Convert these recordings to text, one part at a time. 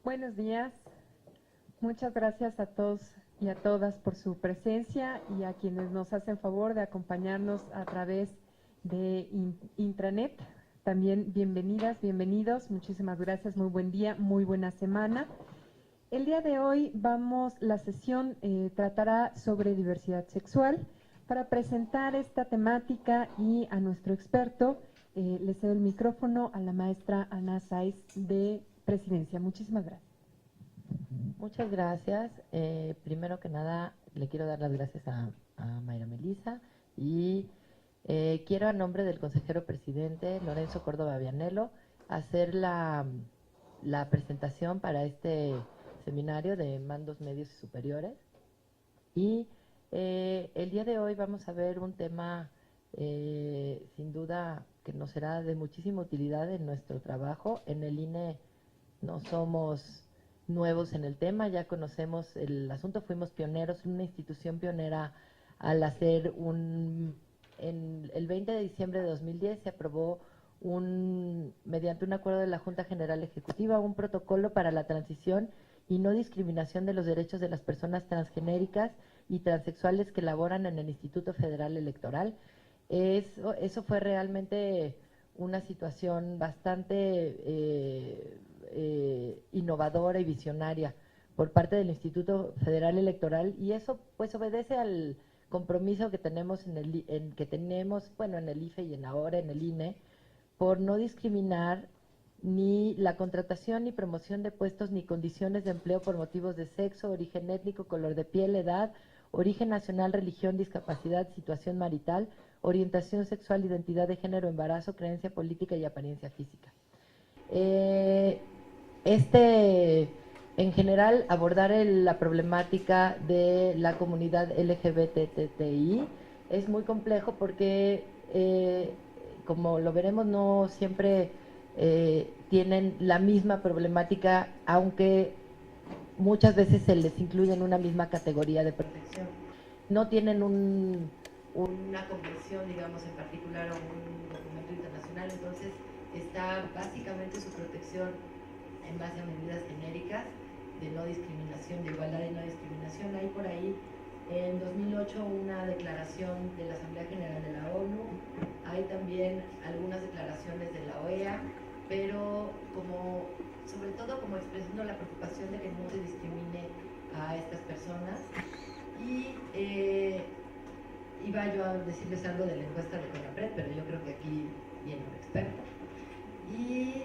Buenos días. Muchas gracias a todos y a todas por su presencia y a quienes nos hacen favor de acompañarnos a través de intranet. También bienvenidas, bienvenidos. Muchísimas gracias. Muy buen día, muy buena semana. El día de hoy la sesión tratará sobre diversidad sexual. Para presentar esta temática y a nuestro experto, le cedo el micrófono a la maestra Ana Sáiz de Presidencia. Muchísimas gracias. Muchas gracias. Primero que nada, le quiero dar las gracias a Mayra Melisa y quiero, a nombre del consejero presidente Lorenzo Córdoba Vianello, hacer la presentación para este seminario de mandos medios y superiores. Y el día de hoy vamos a ver un tema sin duda que nos será de muchísima utilidad en nuestro trabajo. En el INE no somos nuevos en el tema, ya conocemos el asunto, fuimos pioneros, una institución pionera al hacer en el 20 de diciembre de 2010 se aprobó mediante un acuerdo de la Junta General Ejecutiva, un protocolo para la transición y no discriminación de los derechos de las personas transgenéricas y transexuales que laboran en el Instituto Federal Electoral. Eso fue realmente una situación bastante innovadora y visionaria por parte del Instituto Federal Electoral, y eso pues obedece al compromiso que tenemos en el IFE y ahora en el INE, por no discriminar ni la contratación ni promoción de puestos ni condiciones de empleo por motivos de sexo, origen étnico, color de piel, edad, origen nacional, religión, discapacidad, situación marital, orientación sexual, identidad de género, embarazo, creencia política y apariencia física. En general, abordar la problemática de la comunidad LGBTTI es muy complejo porque, como lo veremos, no siempre tienen la misma problemática, aunque muchas veces se les incluye en una misma categoría de protección. No tienen una convención, digamos, en particular, o un documento internacional, entonces está básicamente su protección en base a medidas genéricas de no discriminación, de igualdad y no discriminación. Hay por ahí en 2008 una declaración de la Asamblea General de la ONU, hay también algunas declaraciones de la OEA, pero sobre todo como expresando la preocupación de que no se discrimine a estas personas. Y iba yo a decirles algo de la encuesta de CONAPRED, pero yo creo que aquí viene un experto. Y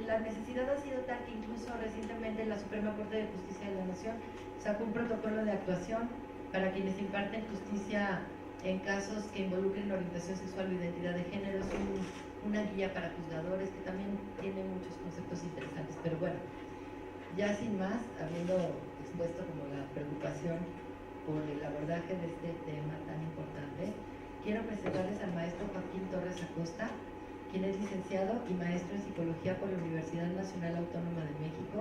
la necesidad ha sido tal que incluso recientemente la Suprema Corte de Justicia de la Nación sacó un protocolo de actuación para quienes imparten justicia en casos que involucren orientación sexual o identidad de género. Es una guía para juzgadores que también tiene muchos conceptos interesantes. Pero bueno, ya sin más, habiendo expuesto como la preocupación por el abordaje de este tema tan importante, quiero presentarles al maestro Joaquín Torres Acosta, quien es licenciado y maestro en Psicología por la Universidad Nacional Autónoma de México.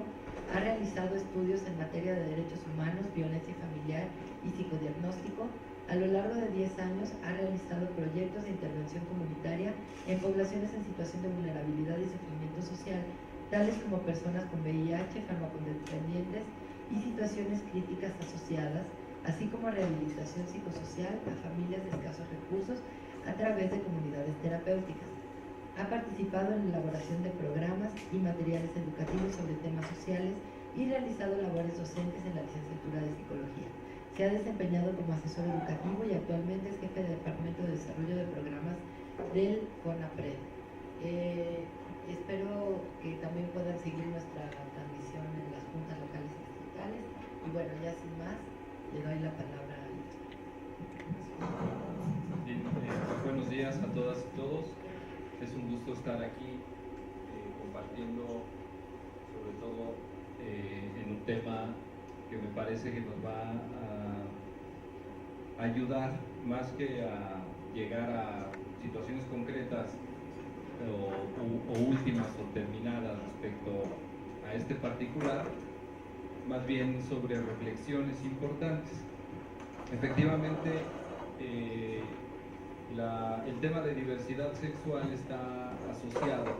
Ha realizado estudios en materia de derechos humanos, violencia familiar y psicodiagnóstico. A lo largo de 10 años ha realizado proyectos de intervención comunitaria en poblaciones en situación de vulnerabilidad y sufrimiento social, tales como personas con VIH, farmacodependientes y situaciones críticas asociadas, así como rehabilitación psicosocial a familias de escasos recursos a través de comunidades terapéuticas. Ha participado en la elaboración de programas y materiales educativos sobre temas sociales y realizado labores docentes en la licenciatura de Psicología. Se ha desempeñado como asesor educativo y actualmente es jefe del Departamento de Desarrollo de Programas del CONAPRED. Espero que también puedan seguir nuestra transmisión en las juntas locales y distritales. Y bueno, ya sin más, le doy la palabra a Bien, buenos días a todas y todos. Es un gusto estar aquí compartiendo, sobre todo en un tema que me parece que nos va a ayudar más que a llegar a situaciones concretas o últimas o terminadas respecto a este particular, más bien sobre reflexiones importantes. Efectivamente, el tema de diversidad sexual está asociado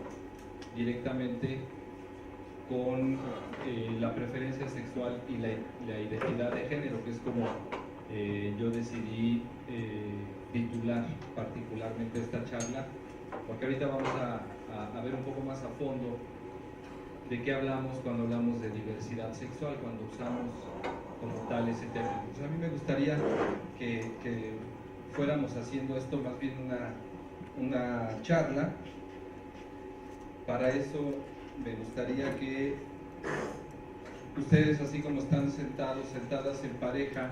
directamente con la preferencia sexual y la identidad de género, que es como yo decidí titular particularmente esta charla, porque ahorita vamos a ver un poco más a fondo de qué hablamos cuando hablamos de diversidad sexual, cuando usamos como tal ese término. Pues a mí me gustaría que fuéramos haciendo esto más bien una charla. Para eso me gustaría que ustedes, así como están sentados, sentadas en pareja,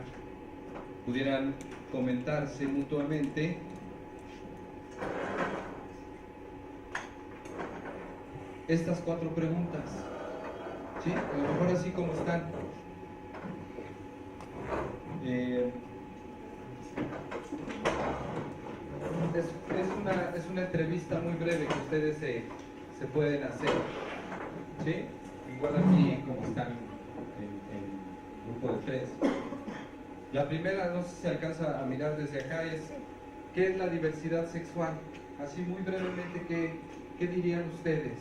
pudieran comentarse mutuamente estas 4 preguntas, ¿sí? A lo mejor así como están. Es una entrevista muy breve que ustedes se pueden hacer, ¿sí? Igual aquí como están en grupo de 3. La primera, no sé si se alcanza a mirar desde acá, es ¿qué es la diversidad sexual? Así muy brevemente, ¿qué dirían ustedes?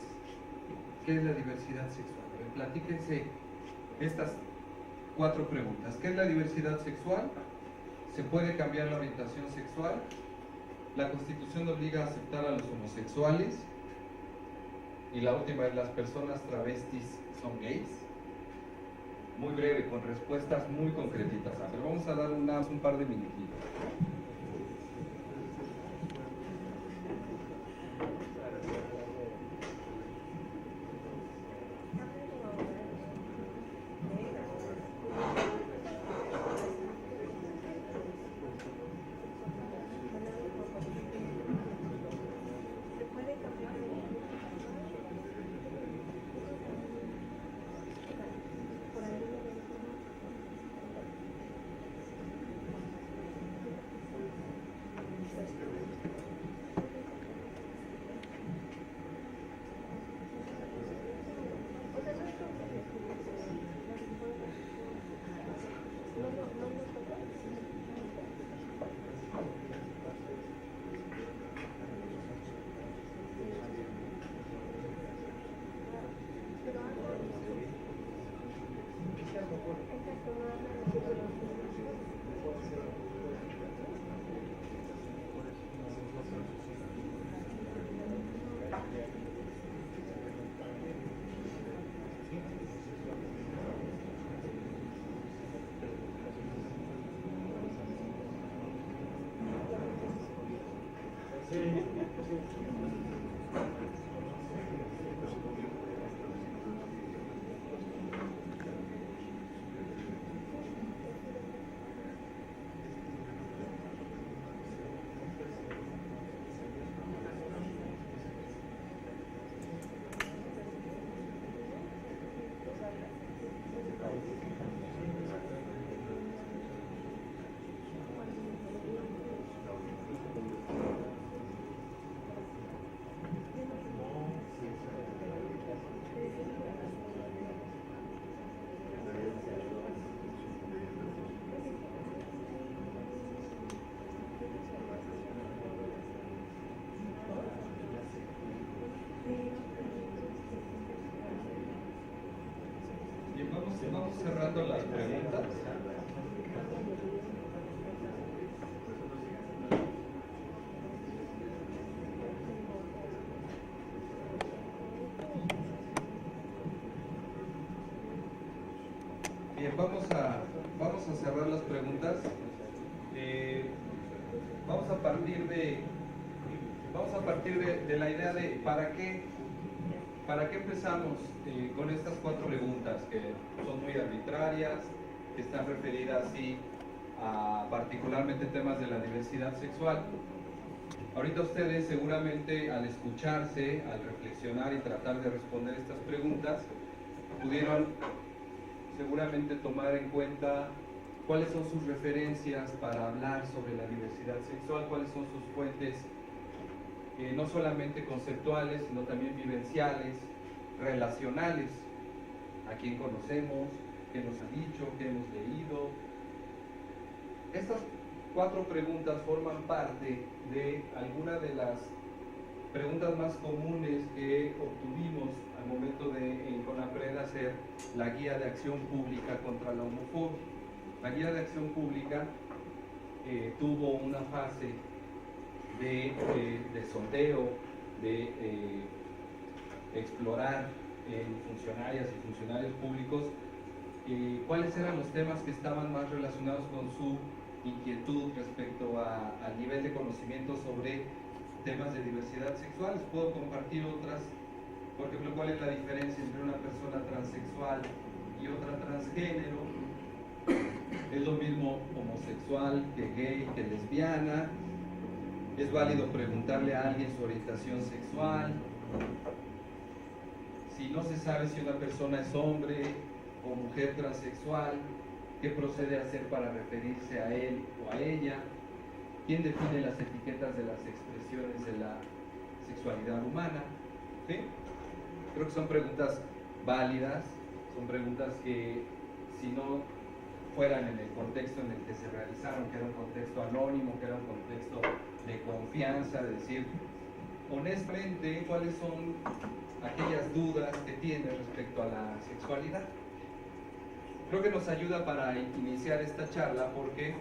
¿Qué es la diversidad sexual? A ver, platíquense estas 4 preguntas. ¿Qué es la diversidad sexual? ¿Se puede cambiar la orientación sexual? ¿La Constitución obliga a aceptar a los homosexuales? Y la última es, ¿las personas travestis son gays? Muy breve, con respuestas muy concretitas. A ver, vamos a dar un par de minutitos. Vamos cerrando las preguntas. Bien, vamos a cerrar las preguntas. Vamos a partir de la idea de ¿para qué empezamos con estas 4 preguntas que son muy arbitrarias, que están referidas sí a particularmente temas de la diversidad sexual? Ahorita ustedes seguramente al escucharse, al reflexionar y tratar de responder estas preguntas, pudieron seguramente tomar en cuenta cuáles son sus referencias para hablar sobre la diversidad sexual, cuáles son sus fuentes no solamente conceptuales, sino también vivenciales, relacionales, a quién conocemos, qué nos han dicho, qué hemos leído. Estas 4 preguntas forman parte de alguna de las preguntas más comunes que obtuvimos al momento de en CONAPRED hacer la guía de acción pública contra la homofobia. La guía de acción pública tuvo una fase de sondeo, de explorar en funcionarias y funcionarios públicos cuáles eran los temas que estaban más relacionados con su inquietud respecto al nivel de conocimiento sobre temas de diversidad sexual. Les puedo compartir otras, por ejemplo, cuál es la diferencia entre una persona transexual y otra transgénero. Es lo mismo homosexual que gay, que lesbiana. Es válido preguntarle a alguien su orientación sexual. Si no se sabe si una persona es hombre o mujer transexual, ¿qué procede a hacer para referirse a él o a ella? ¿Quién define las etiquetas de las expresiones de la sexualidad humana? ¿Sí? Creo que son preguntas válidas, son preguntas que si no fueran en el contexto en el que se realizaron, que era un contexto anónimo, que era un contexto de confianza, de decir honestamente cuáles son aquellas dudas que tiene respecto a la sexualidad. Creo que nos ayuda para iniciar esta charla porque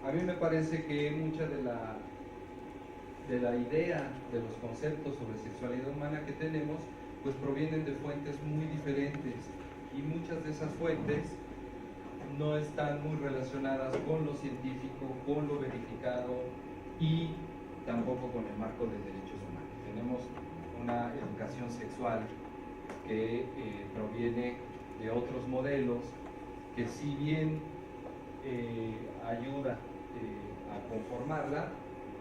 a mí me parece que mucha de la idea, de los conceptos sobre sexualidad humana que tenemos, pues provienen de fuentes muy diferentes y muchas de esas fuentes no están muy relacionadas con lo científico, con lo verificado y tampoco con el marco de derechos humanos. Tenemos una educación sexual que proviene de otros modelos que si bien ayuda a conformarla,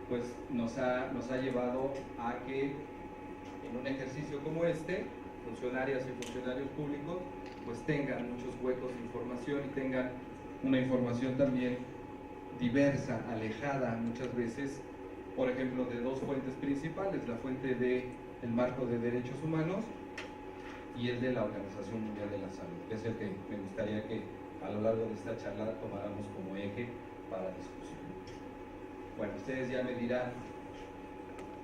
pues nos ha llevado a que en un ejercicio como este, funcionarias y funcionarios públicos pues tengan muchos huecos de información y tengan una información también diversa, alejada muchas veces, por ejemplo, de dos fuentes principales, la fuente del marco de derechos humanos y el de la Organización Mundial de la Salud, que es el que me gustaría que a lo largo de esta charla tomáramos como eje para discusión. Bueno, ustedes ya me dirán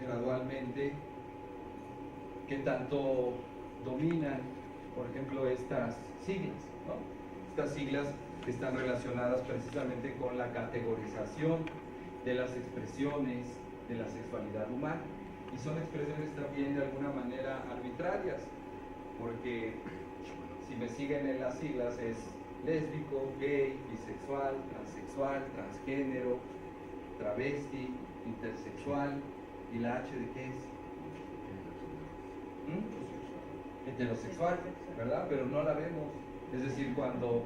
gradualmente qué tanto dominan, por ejemplo, estas siglas, ¿no? Estas siglas que están relacionadas precisamente con la categorización de las expresiones de la sexualidad humana, y son expresiones también de alguna manera arbitrarias, porque si me siguen en las siglas es lésbico, gay, bisexual, transexual, transgénero, travesti, intersexual, ¿y la H de qué es? Heterosexual, ¿verdad? Pero no la vemos. Es decir, cuando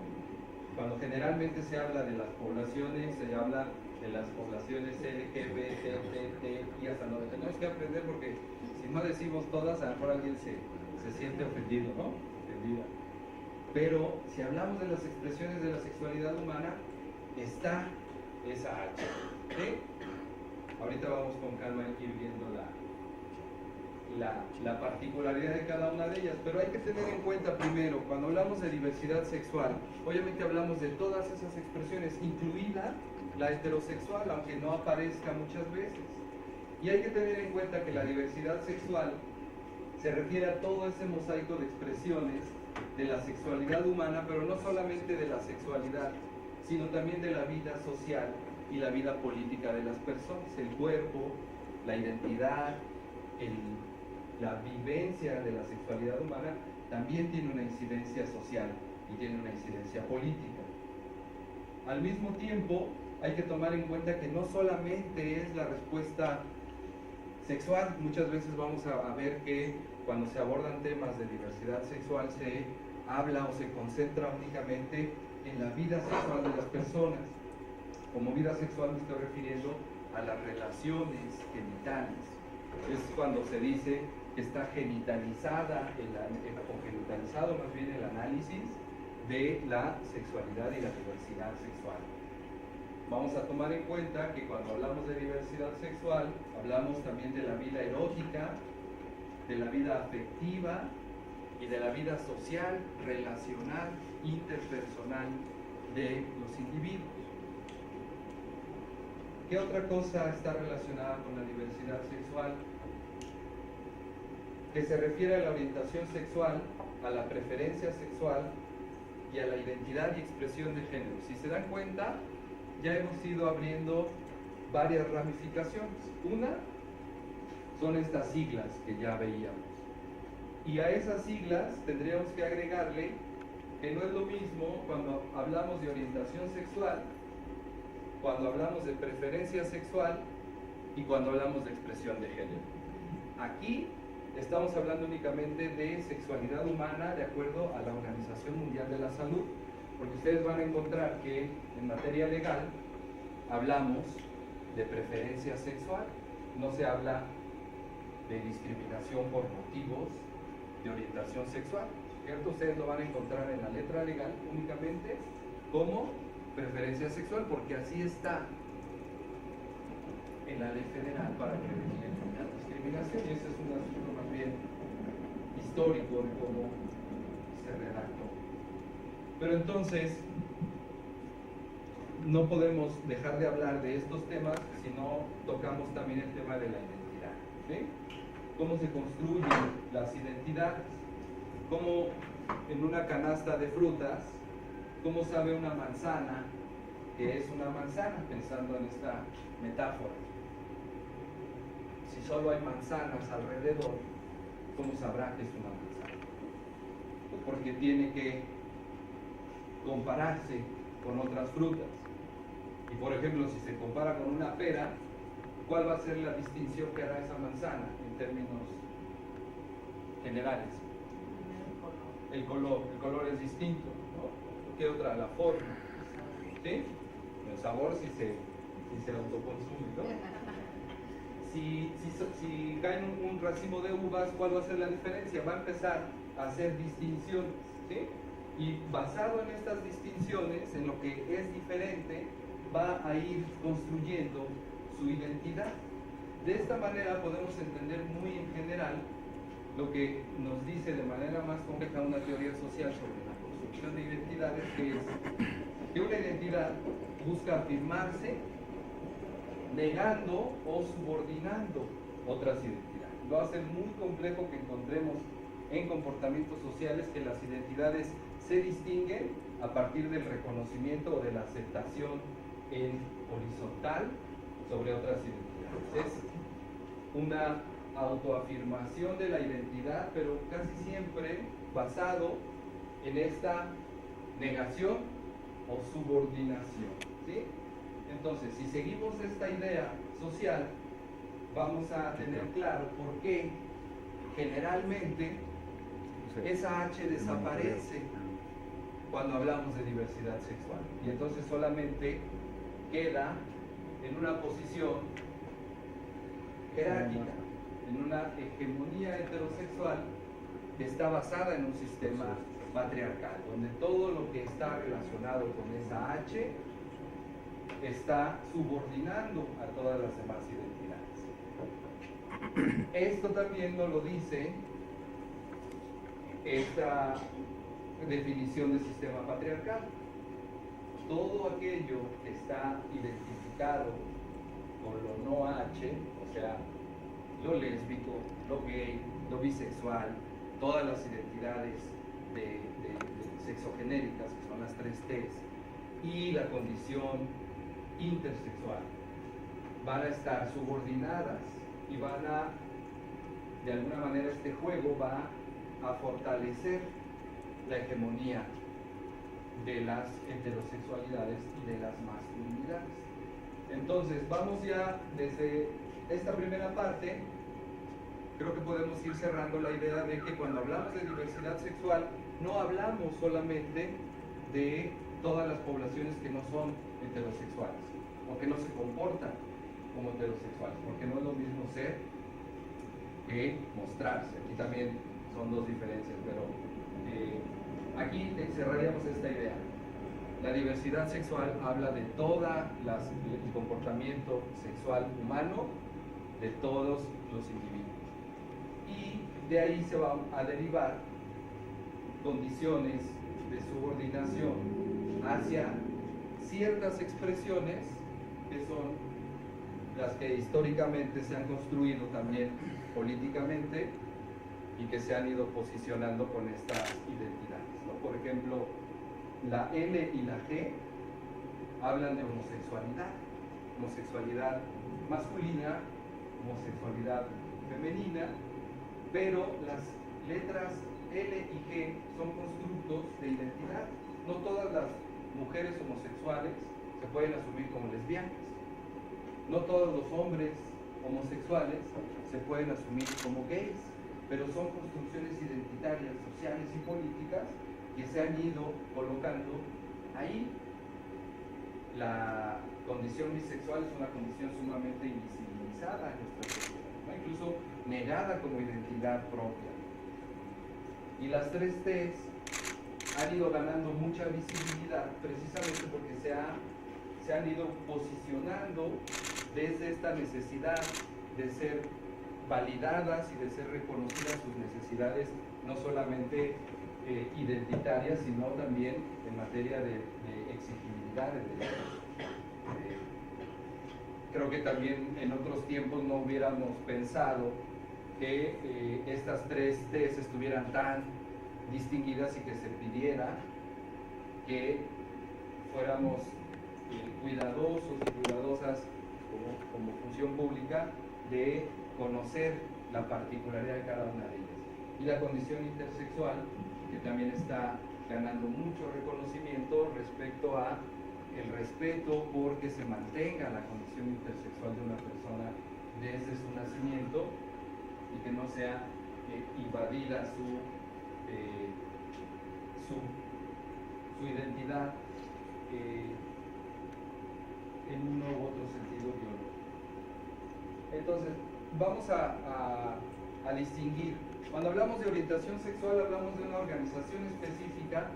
generalmente se habla de las poblaciones, se habla de las poblaciones LGBT, y hasta lo tenemos que aprender porque si no decimos todas, a lo mejor alguien se siente ofendido, ¿no? Ofendida. Pero si hablamos de las expresiones de la sexualidad humana, está esa H. ¿Sí? Ahorita vamos con calma a ir viendo la particularidad de cada una de ellas, pero hay que tener en cuenta primero, cuando hablamos de diversidad sexual, obviamente hablamos de todas esas expresiones, incluida la heterosexual, aunque no aparezca muchas veces. Y hay que tener en cuenta que la diversidad sexual se refiere a todo ese mosaico de expresiones de la sexualidad humana, pero no solamente de la sexualidad, sino también de la vida social y la vida política de las personas, el cuerpo, la identidad, la vivencia de la sexualidad humana también tiene una incidencia social y tiene una incidencia política. Al mismo tiempo, hay que tomar en cuenta que no solamente es la respuesta sexual, muchas veces vamos a ver que cuando se abordan temas de diversidad sexual se habla o se concentra únicamente en la vida sexual de las personas. Como vida sexual me estoy refiriendo a las relaciones genitales. Es cuando se dice que está genitalizada o genitalizado más bien el análisis de la sexualidad y la diversidad sexual. Vamos a tomar en cuenta que cuando hablamos de diversidad sexual, hablamos también de la vida erótica, de la vida afectiva y de la vida social, relacional, interpersonal de los individuos. ¿Qué otra cosa está relacionada con la diversidad sexual? Que se refiere a la orientación sexual, a la preferencia sexual y a la identidad y expresión de género. Si se dan cuenta, ya hemos ido abriendo varias ramificaciones. Una son estas siglas que ya veíamos. Y a esas siglas tendríamos que agregarle que no es lo mismo cuando hablamos de orientación sexual, cuando hablamos de preferencia sexual y cuando hablamos de expresión de género. Aquí estamos hablando únicamente de sexualidad humana de acuerdo a la Organización Mundial de la Salud, porque ustedes van a encontrar que en materia legal hablamos de preferencia sexual, no se habla de discriminación por motivos de orientación sexual, ¿cierto? Ustedes lo van a encontrar en la letra legal únicamente como preferencia sexual, porque así está en la ley federal para prevenir la discriminación, y ese es un asunto más bien histórico de cómo se redactó. Pero entonces no podemos dejar de hablar de estos temas si no tocamos también el tema de la identidad, ¿sí? Cómo se construyen las identidades, cómo en una canasta de frutas, cómo sabe una manzana que es una manzana, pensando en esta metáfora. Si solo hay manzanas alrededor, ¿cómo sabrá que es una manzana? Pues porque tiene que compararse con otras frutas. Y por ejemplo, si se compara con una pera, ¿cuál va a ser la distinción que hará esa manzana en términos generales? El color es distinto, ¿no? ¿Qué otra? La forma, ¿sí? El sabor si se autoconsume, ¿no? Si cae un racimo de uvas, ¿cuál va a ser la diferencia? Va a empezar a hacer distinciones, ¿sí? Y basado en estas distinciones, en lo que es diferente, va a ir construyendo su identidad. De esta manera podemos entender muy en general lo que nos dice de manera más compleja una teoría social sobre la construcción de identidades, que es que una identidad busca afirmarse negando o subordinando otras identidades. Va a ser muy complejo que encontremos en comportamientos sociales que las identidades se distinguen a partir del reconocimiento o de la aceptación en horizontal sobre otras identidades. Es una autoafirmación de la identidad, pero casi siempre basado en esta negación o subordinación, ¿sí? Entonces, si seguimos esta idea social, vamos a tener claro por qué generalmente esa H desaparece cuando hablamos de diversidad sexual, y entonces solamente queda en una posición jerárquica, en una hegemonía heterosexual que está basada en un sistema patriarcal, donde todo lo que está relacionado con esa H está subordinando a todas las demás identidades. Esto también nos lo dice esta definición de sistema patriarcal. Todo aquello que está identificado con lo no H, o sea, lo lésbico, lo gay, lo bisexual, todas las identidades de sexogenéricas, que son las 3 T's, y la condición intersexual, van a estar subordinadas y van a, de alguna manera, este juego va a fortalecer la hegemonía de las heterosexualidades y de las masculinidades. Entonces, vamos ya desde esta primera parte, creo que podemos ir cerrando la idea de que cuando hablamos de diversidad sexual, no hablamos solamente de todas las poblaciones que no son heterosexuales o que no se comportan como heterosexuales, porque no es lo mismo ser que mostrarse. Aquí también son dos diferencias, pero aquí cerraríamos esta idea. La diversidad sexual habla de todo el comportamiento sexual humano de todos los individuos, y de ahí se van a derivar condiciones de subordinación hacia ciertas expresiones que son las que históricamente se han construido también políticamente y que se han ido posicionando con estas identidades, ¿no? Por ejemplo, la L y la G hablan de homosexualidad, homosexualidad masculina, homosexualidad femenina, pero las letras L y G son constructos de identidad. No todas las mujeres homosexuales se pueden asumir como lesbianas. No todos los hombres homosexuales se pueden asumir como gays, pero son construcciones identitarias, sociales y políticas que se han ido colocando ahí. La condición bisexual es una condición sumamente invisibilizada en nuestra sociedad, ¿no? Incluso negada como identidad propia. Y las tres T's han ido ganando mucha visibilidad precisamente porque se han ido posicionando desde esta necesidad de ser validadas y de ser reconocidas sus necesidades, no solamente identitarias, sino también en materia de exigibilidad de derechos. Creo que también en otros tiempos no hubiéramos pensado que estas tres T's estuvieran tan distinguidas y que se pidiera que fuéramos cuidadosos y cuidadosas como función pública de conocer la particularidad de cada una de ellas. Y la condición intersexual, que también está ganando mucho reconocimiento respecto a el respeto porque se mantenga la condición intersexual de una persona desde su nacimiento y que no sea invadida su identidad en uno u otro sentido biológico. Entonces, vamos a distinguir. Cuando hablamos de orientación sexual, hablamos de una organización específica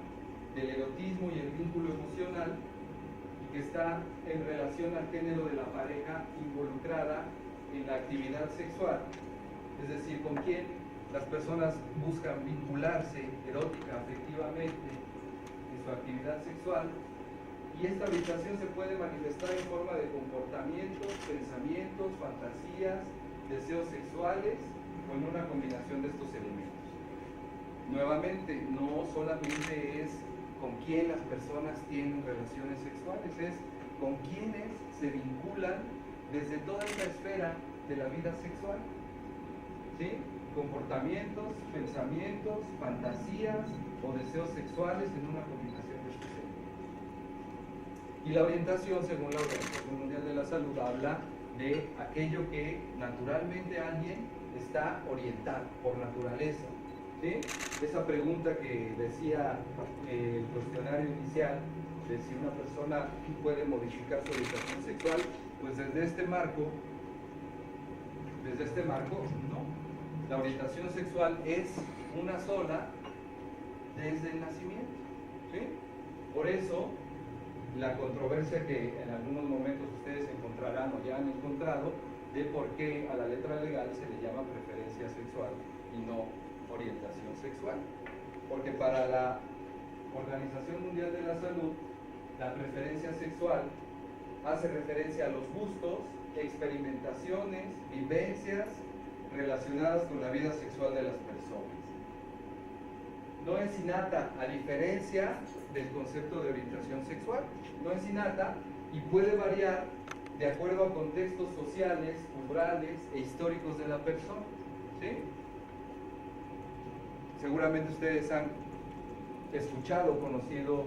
del erotismo y el vínculo emocional que está en relación al género de la pareja involucrada en la actividad sexual, es decir, con quién las personas buscan vincularse erótica, afectivamente en su actividad sexual, y esta orientación se puede manifestar en forma de comportamientos, pensamientos, fantasías, deseos sexuales o en una combinación de estos elementos. Nuevamente, no solamente es con quién las personas tienen relaciones sexuales, es con quienes se vinculan desde toda esta esfera de la vida sexual, ¿sí? Comportamientos, pensamientos, fantasías o deseos sexuales en una combinación de estos elementos. Y la orientación, según la Organización Mundial de la Salud, habla de aquello que naturalmente alguien está orientado por naturaleza, ¿sí? Esa pregunta que decía el cuestionario inicial, de si una persona puede modificar su orientación sexual, pues desde este marco, no. La orientación sexual es una sola desde el nacimiento, ¿sí? Por eso, la controversia que en algunos momentos ustedes encontrarán o ya han encontrado de por qué a la letra legal se le llama preferencia sexual y no orientación sexual. Porque para la Organización Mundial de la Salud, la preferencia sexual hace referencia a los gustos, experimentaciones, vivencias relacionadas con la vida sexual de las personas. No es innata, a diferencia del concepto de orientación sexual. No es innata y puede variar de acuerdo a contextos sociales, culturales e históricos de la persona, ¿sí? Seguramente ustedes han escuchado o conocido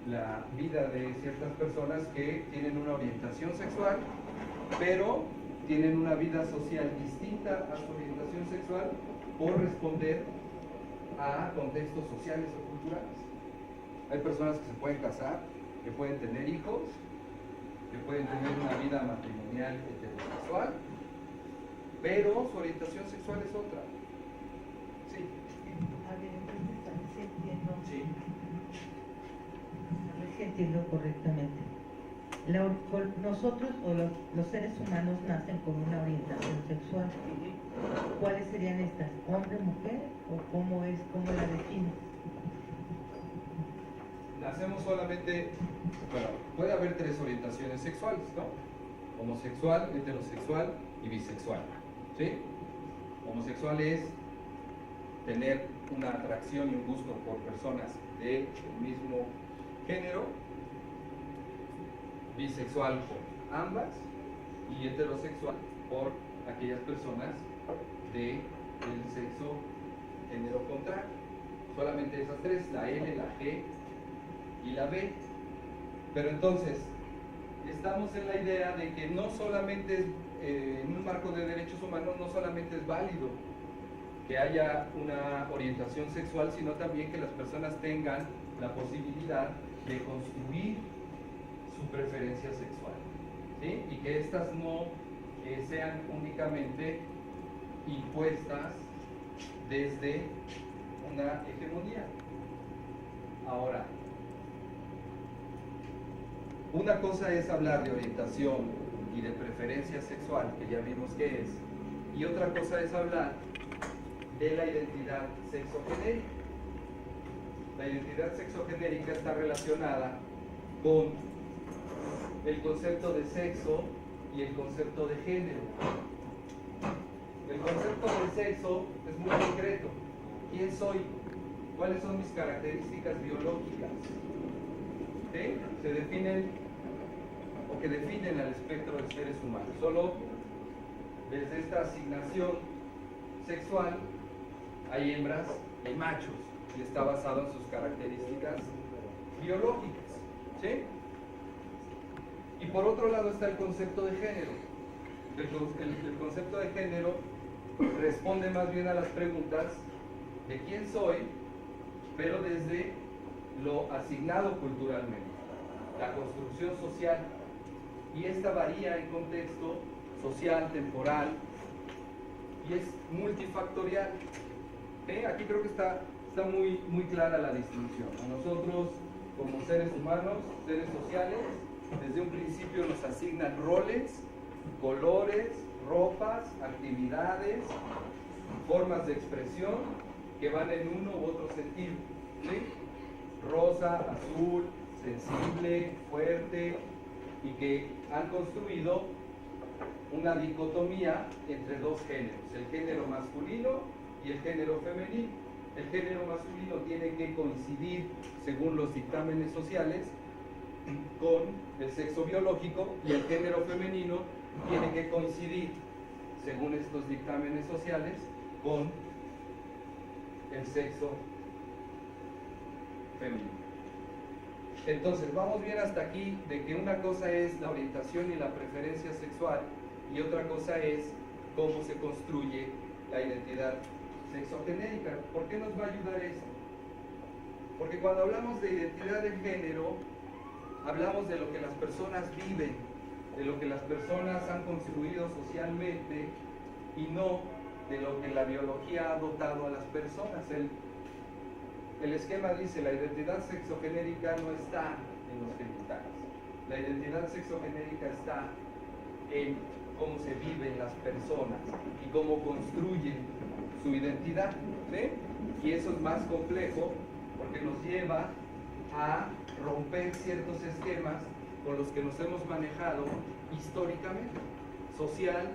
la vida de ciertas personas que tienen una orientación sexual, pero tienen una vida social distinta a su orientación sexual por responder a contextos sociales o culturales. Hay personas que se pueden casar, que pueden tener hijos, que pueden tener una vida matrimonial heterosexual, pero su orientación sexual es otra. Sí. A ver, entonces a ver si entiendo. Sí. A ver si entiendo correctamente. Nosotros o los seres humanos nacen con una orientación sexual. ¿Cuáles serían estas? ¿Hombre, mujer? ¿O cómo la defines? Nacemos solamente, bueno, puede haber tres orientaciones sexuales, ¿no? homosexual, heterosexual y bisexual. ¿Sí? Homosexual es tener una atracción y un gusto por personas del mismo género, bisexual por ambas y heterosexual por aquellas personas del sexo género contrario. Solamente esas tres, la L, la G y la B. Pero entonces, estamos en la idea de que no solamente es, en un marco de derechos humanos, no solamente es válido que haya una orientación sexual, sino también que las personas tengan la posibilidad de construir su preferencia sexual, ¿sí? Y que éstas no sean únicamente impuestas desde una hegemonía. Ahora, una cosa es hablar de orientación y de preferencia sexual, que ya vimos qué es, y otra cosa es hablar de la identidad sexogenérica. La identidad sexogenérica está relacionada con el concepto de sexo y el concepto de género. El concepto de sexo es muy concreto. ¿Quién soy? ¿Cuáles son mis características biológicas? ¿Sí? Se definen o que definen al espectro de seres humanos. Solo desde esta asignación sexual hay hembras y hay machos y está basado en sus características biológicas. ¿Sí? Y por otro lado está el concepto de género. El concepto de género responde más bien a las preguntas de quién soy, pero desde lo asignado culturalmente, la construcción social, y esta varía en contexto social, temporal, y es multifactorial. Aquí creo que está muy clara la distinción. A nosotros, como seres humanos, seres sociales, desde un principio nos asignan roles, colores, ropas, actividades, formas de expresión que van en uno u otro sentido. ¿Sí? Rosa, azul, sensible, fuerte, y que han construido una dicotomía entre dos géneros, el género masculino y el género femenino. El género masculino tiene que coincidir, según los dictámenes sociales, con el sexo biológico, y el género femenino tiene que coincidir, según estos dictámenes sociales, con el sexo femenino. Entonces, vamos bien hasta aquí de que una cosa es la orientación y la preferencia sexual y otra cosa es cómo se construye la identidad sexogenérica. ¿Por qué nos va a ayudar esto? Porque cuando hablamos de identidad de género, hablamos de lo que las personas viven, de lo que las personas han construido socialmente y no de lo que la biología ha dotado a las personas. El esquema dice, la identidad sexogenérica no está en los genitales. La identidad sexogenérica está en cómo se viven las personas y cómo construyen su identidad. ¿Sí? Y eso es más complejo porque nos lleva a romper ciertos esquemas con los que nos hemos manejado históricamente, social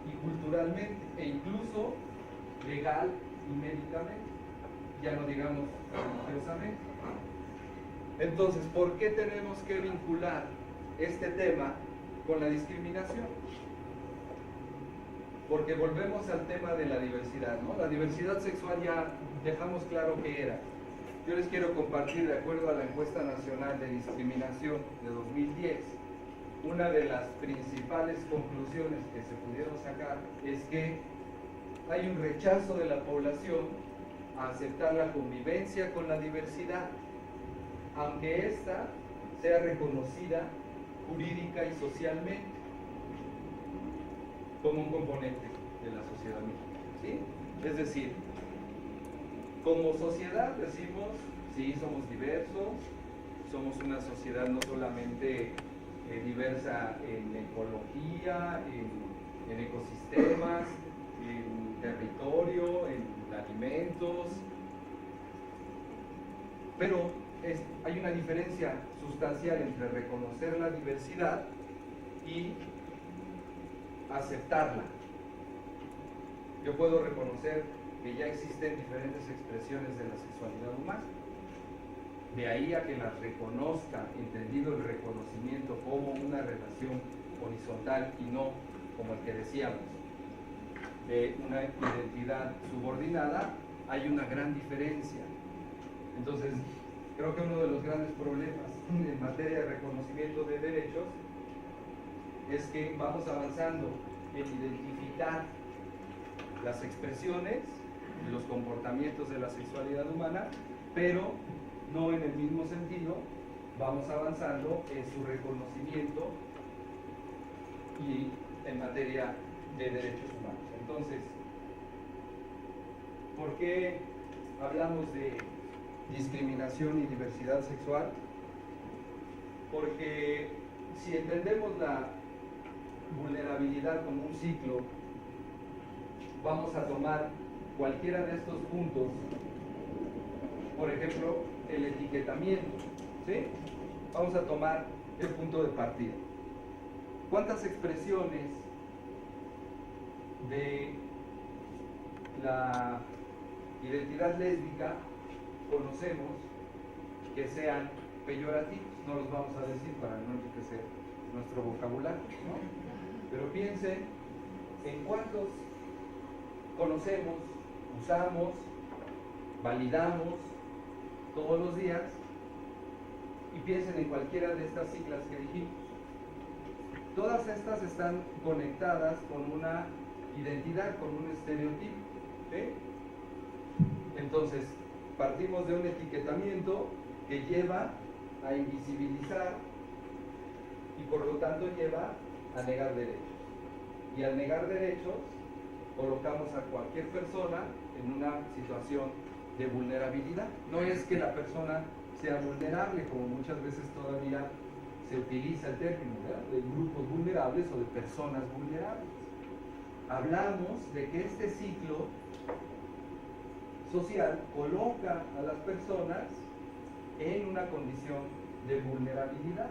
y culturalmente, e incluso legal y médicamente. Ya no digamos religiosamente. Entonces, ¿por qué tenemos que vincular este tema con la discriminación? Porque volvemos al tema de la diversidad, ¿no? La diversidad sexual ya dejamos claro que era. Yo les quiero compartir, de acuerdo a la encuesta nacional de discriminación de 2010, una de las principales conclusiones que se pudieron sacar es que hay un rechazo de la población a aceptar la convivencia con la diversidad, aunque ésta sea reconocida jurídica y socialmente como un componente de la sociedad mexicana. ¿Sí? Es decir, como sociedad decimos, sí, somos diversos, somos una sociedad no solamente diversa en ecología, en ecosistemas, en territorio, en alimentos, pero hay una diferencia sustancial entre reconocer la diversidad y aceptarla. Yo puedo reconocer que ya existen diferentes expresiones de la sexualidad humana. De ahí a que las reconozca, entendido el reconocimiento como una relación horizontal y no, como el que decíamos, de una identidad subordinada, hay una gran diferencia. Entonces, creo que uno de los grandes problemas en materia de reconocimiento de derechos es que vamos avanzando en identificar las expresiones y los comportamientos de la sexualidad humana, pero no en el mismo sentido vamos avanzando en su reconocimiento y en materia de derechos humanos. Entonces, ¿por qué hablamos de discriminación y diversidad sexual? Porque si entendemos la vulnerabilidad como un ciclo, vamos a tomar cualquiera de estos puntos, por ejemplo, el etiquetamiento, ¿sí? Vamos a tomar el punto de partida. ¿Cuántas expresiones de la identidad lésbica conocemos que sean peyorativos? No los vamos a decir para no enriquecer nuestro vocabulario, ¿no? Pero piensen en cuántos conocemos, usamos, validamos todos los días, y piensen en cualquiera de estas siglas que dijimos. Todas estas están conectadas con una identidad, con un estereotipo, ¿sí? Entonces, partimos de un etiquetamiento que lleva a invisibilizar y por lo tanto lleva a negar derechos. Y al negar derechos, colocamos a cualquier persona en una situación de vulnerabilidad. No es que la persona sea vulnerable, como muchas veces todavía se utiliza el término, ¿verdad?, de grupos vulnerables o de personas vulnerables. Hablamos de que este ciclo social coloca a las personas en una condición de vulnerabilidad,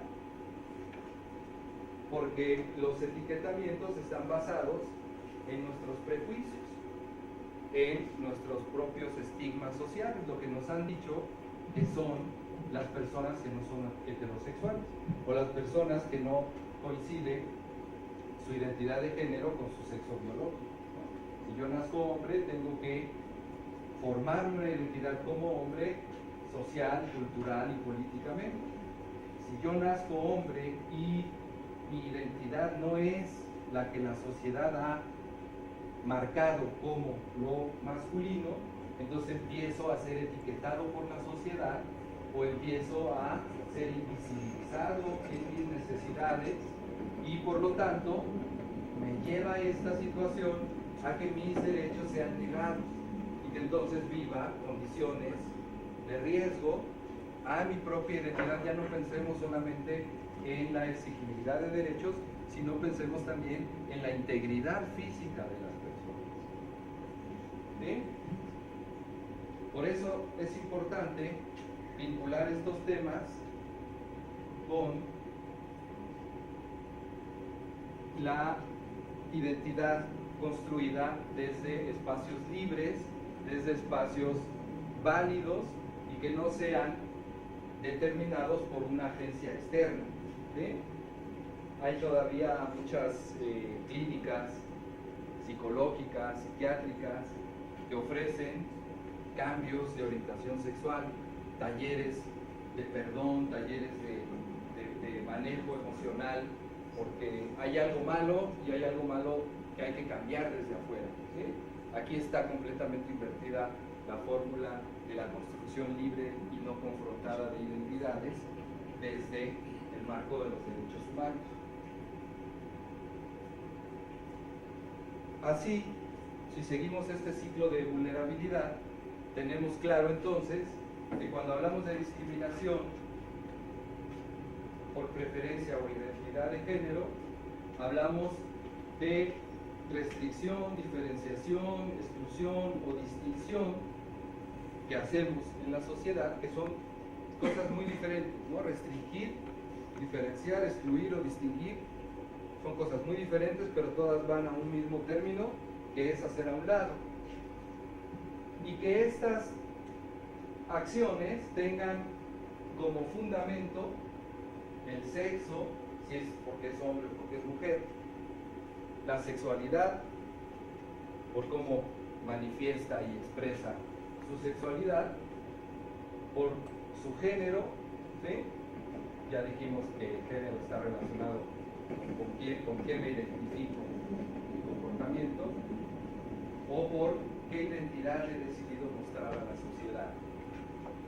porque los etiquetamientos están basados en nuestros prejuicios, en nuestros propios estigmas sociales, lo que nos han dicho que son las personas que no son heterosexuales o las personas que no coincide su identidad de género con su sexo biológico, ¿no? Si yo nazco hombre, tengo que formar una identidad como hombre social, cultural y políticamente. Si yo nazco hombre y mi identidad no es la que la sociedad ha marcado como lo masculino, entonces empiezo a ser etiquetado por la sociedad o empiezo a ser invisibilizado en mis necesidades y por lo tanto me lleva esta situación a que mis derechos sean negados y que entonces viva condiciones de riesgo a mi propia identidad. Ya no pensemos solamente en la exigibilidad de derechos, sino pensemos también en la integridad física de las personas. ¿Sí? Por eso es importante vincular estos temas con la identidad construida desde espacios libres, desde espacios válidos y que no sean determinados por una agencia externa. ¿Sí? Hay todavía muchas clínicas psicológicas, psiquiátricas, que ofrecen cambios de orientación sexual, talleres de perdón, talleres de manejo emocional, porque hay algo malo y hay algo malo que hay que cambiar desde afuera. ¿Sí? Aquí está completamente invertida la fórmula de la construcción libre y no confrontada de identidades desde el marco de los derechos humanos. Así, si seguimos este ciclo de vulnerabilidad, tenemos claro entonces que cuando hablamos de discriminación por preferencia o identidad de género, hablamos de restricción, diferenciación, exclusión o distinción que hacemos en la sociedad, que son cosas muy diferentes, ¿no? Restringir, diferenciar, excluir o distinguir Son cosas muy diferentes, pero todas van a un mismo término, que es hacer a un lado. Y que estas acciones tengan como fundamento el sexo, si es porque es hombre o porque es mujer, la sexualidad, por cómo manifiesta y expresa su sexualidad, por su género, ¿sí? Ya dijimos que el género está relacionado con quién me identifico, mi comportamiento, o por qué identidad he decidido mostrar a la sociedad.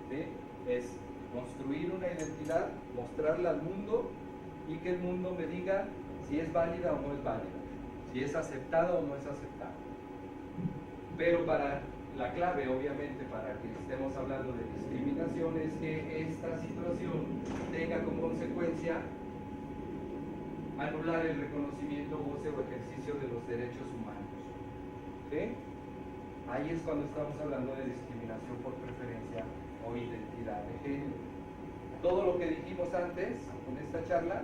¿Sí? Es construir una identidad, mostrarla al mundo y que el mundo me diga si es válida o no es válida, si es aceptada o no es aceptada. Pero la clave, obviamente, para que estemos hablando de discriminación es que esta situación tenga como consecuencia anular el reconocimiento, goce o ejercicio de los derechos humanos. ¿Sí? Ahí es cuando estamos hablando de discriminación por preferencia o identidad de género. Todo lo que dijimos antes en esta charla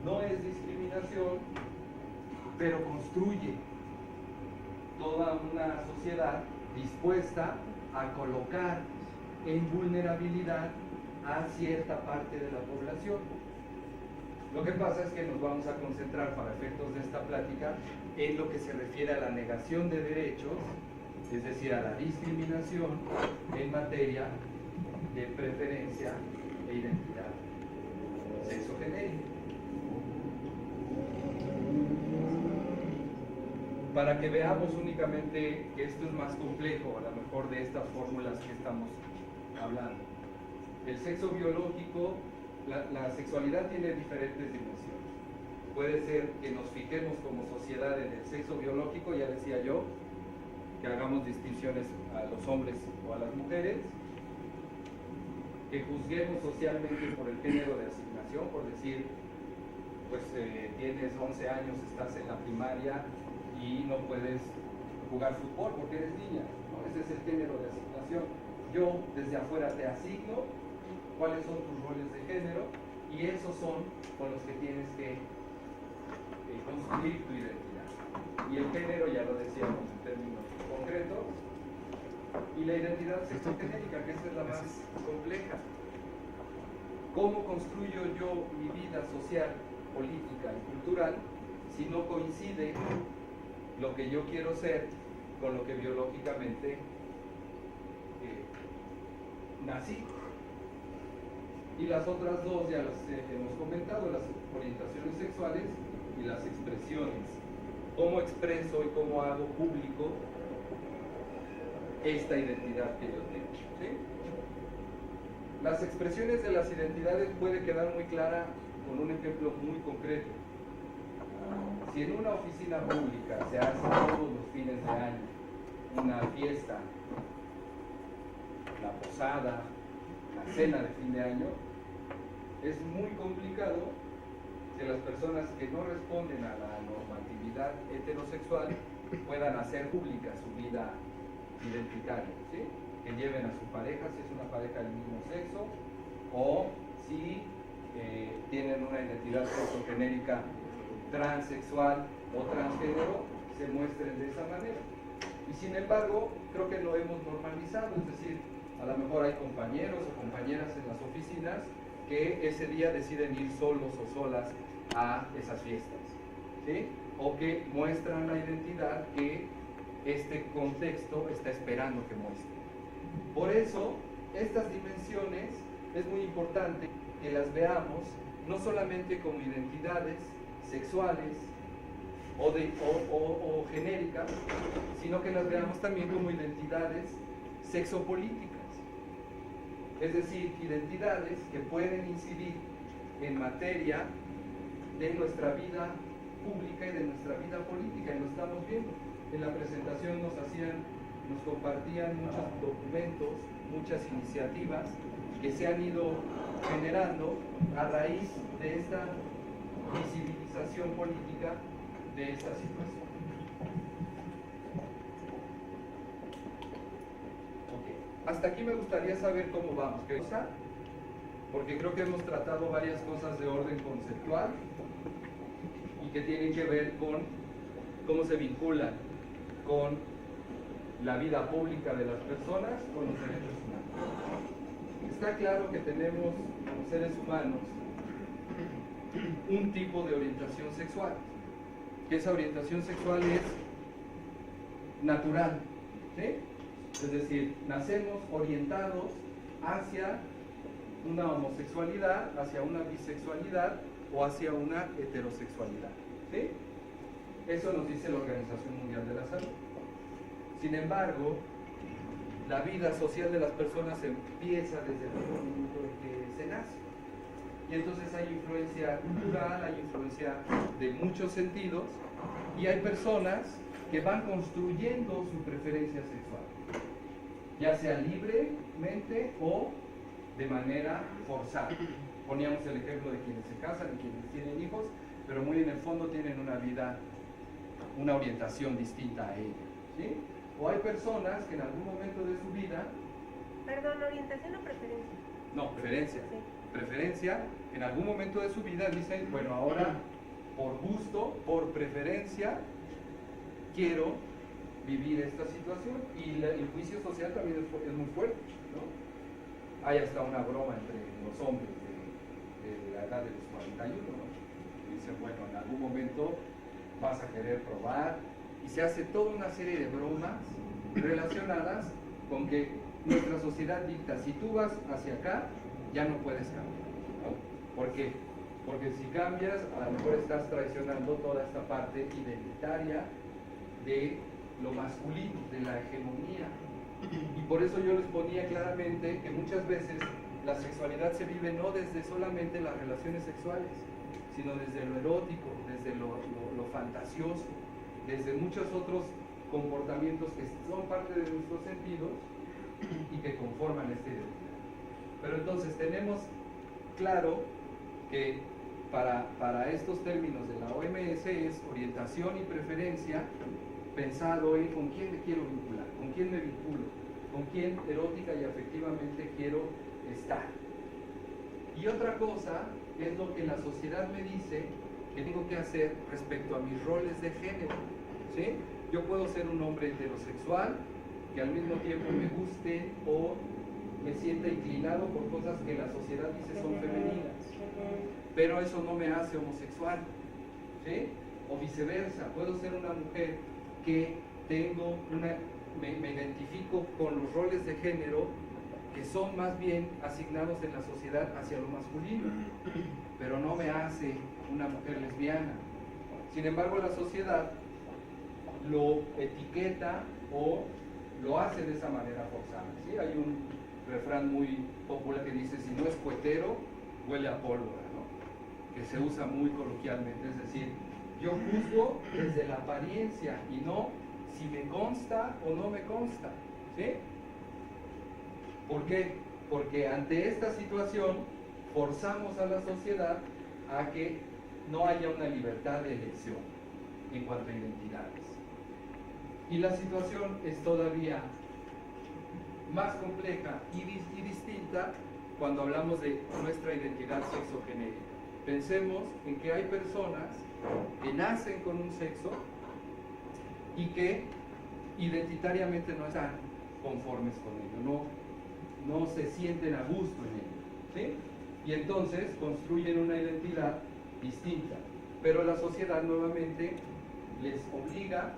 no es discriminación, pero construye toda una sociedad dispuesta a colocar en vulnerabilidad a cierta parte de la población. Lo que pasa es que nos vamos a concentrar para efectos de esta plática en lo que se refiere a la negación de derechos, es decir, a la discriminación en materia de preferencia e identidad sexogenérica. Para que veamos únicamente que esto es más complejo, a lo mejor de estas fórmulas que estamos hablando. El sexo biológico, la sexualidad tiene diferentes dimensiones. Puede ser que nos fijemos como sociedad en el sexo biológico, ya decía yo, que hagamos distinciones a los hombres o a las mujeres, que juzguemos socialmente por el género de asignación, por decir, pues tienes 11 años, estás en la primaria y no puedes jugar fútbol porque eres niña, ¿no? Ese es el género de asignación. Yo desde afuera te asigno cuáles son tus roles de género y esos son con los que tienes que construir tu identidad. Y el género, ya lo decíamos en términos concretos, y la identidad sexogenérica, que esa es la más compleja. ¿Cómo construyo yo mi vida social, política y cultural si no coincide lo que yo quiero ser con lo que biológicamente nací? Y las otras dos ya las hemos comentado, las orientaciones sexuales y las expresiones. ¿Cómo expreso y cómo hago público esta identidad que yo tengo? ¿Sí? Las expresiones de las identidades puede quedar muy clara con un ejemplo muy concreto. Si en una oficina pública se hace todos los fines de año una fiesta, la posada, la cena de fin de año, es muy complicado que las personas que no responden a la normatividad heterosexual puedan hacer pública su vida identitaria, ¿sí? Que lleven a su pareja, si es una pareja del mismo sexo, o si tienen una identidad sexogenérica transexual o transgénero, se muestren de esa manera. Y sin embargo, creo que lo hemos normalizado, es decir, a lo mejor hay compañeros o compañeras en las oficinas que ese día deciden ir solos o solas a esas fiestas, ¿sí? O que muestran la identidad que este contexto está esperando que muestre. Por eso, estas dimensiones es muy importante que las veamos no solamente como identidades sexuales o genéricas, sino que las veamos también como identidades sexopolíticas. Es decir, identidades que pueden incidir en materia de nuestra vida pública y de nuestra vida política, y lo estamos viendo. En la presentación nos compartían muchos documentos, muchas iniciativas que se han ido generando a raíz de esta visibilización política de esta situación. Hasta aquí me gustaría saber cómo vamos, porque creo que hemos tratado varias cosas de orden conceptual que tienen que ver con cómo se vinculan con la vida pública de las personas, con los derechos humanos. Está claro que tenemos como seres humanos un tipo de orientación sexual, que esa orientación sexual es natural, ¿sí? Es decir, nacemos orientados hacia una homosexualidad, hacia una bisexualidad o hacia una heterosexualidad, ¿sí? Eso nos dice la Organización Mundial de la Salud. Sin embargo, la vida social de las personas empieza desde el mismo momento en que se nace. Y entonces hay influencia cultural, hay influencia de muchos sentidos, y hay personas que van construyendo su preferencia sexual, ya sea libremente o de manera forzada. Poníamos el ejemplo de quienes se casan y quienes tienen hijos, pero muy en el fondo tienen una vida, una orientación distinta a ella, ¿sí? O hay personas que en algún momento de su vida... Perdón, ¿orientación o preferencia? No, preferencia. Sí. Preferencia, en algún momento de su vida dicen, bueno, ahora por gusto, por preferencia, quiero vivir esta situación. Y el juicio social también es muy fuerte, ¿no? Hay hasta una broma entre los hombres de la edad de los 41, ¿no? Dicen, bueno, en algún momento vas a querer probar, y se hace toda una serie de bromas relacionadas con que nuestra sociedad dicta, si tú vas hacia acá, ya no puedes cambiar, ¿no? ¿Por qué? Porque si cambias, a lo mejor estás traicionando toda esta parte identitaria de lo masculino, de la hegemonía. Y por eso yo les ponía claramente que muchas veces la sexualidad se vive no desde solamente las relaciones sexuales, sino desde lo erótico, desde lo fantasioso, desde muchos otros comportamientos que son parte de nuestros sentidos y que conforman esta identidad. Pero entonces tenemos claro que para estos términos de la OMS es orientación y preferencia pensado en con quién me quiero vincular, con quién me vinculo, con quién erótica y afectivamente quiero estar. Y otra cosa es lo que la sociedad me dice que tengo que hacer respecto a mis roles de género, ¿sí? Yo puedo ser un hombre heterosexual que al mismo tiempo me guste o me sienta inclinado por cosas que la sociedad dice son femeninas, pero eso no me hace homosexual, ¿sí? O viceversa, puedo ser una mujer que tengo me identifico con los roles de género que son más bien asignados en la sociedad hacia lo masculino, pero no me hace una mujer lesbiana. Sin embargo, la sociedad lo etiqueta o lo hace de esa manera forzada, ¿sí? Hay un refrán muy popular que dice, si no es cuetero, huele a pólvora, ¿no? Que se usa muy coloquialmente, es decir, yo juzgo desde la apariencia y no si me consta o no me consta, ¿sí? ¿Por qué? Porque ante esta situación forzamos a la sociedad a que no haya una libertad de elección en cuanto a identidades. Y la situación es todavía más compleja y distinta cuando hablamos de nuestra identidad sexogenérica. Pensemos en que hay personas que nacen con un sexo y que identitariamente no están conformes con ello, no se sienten a gusto en ello, ¿sí? Y entonces construyen una identidad distinta, pero la sociedad nuevamente les obliga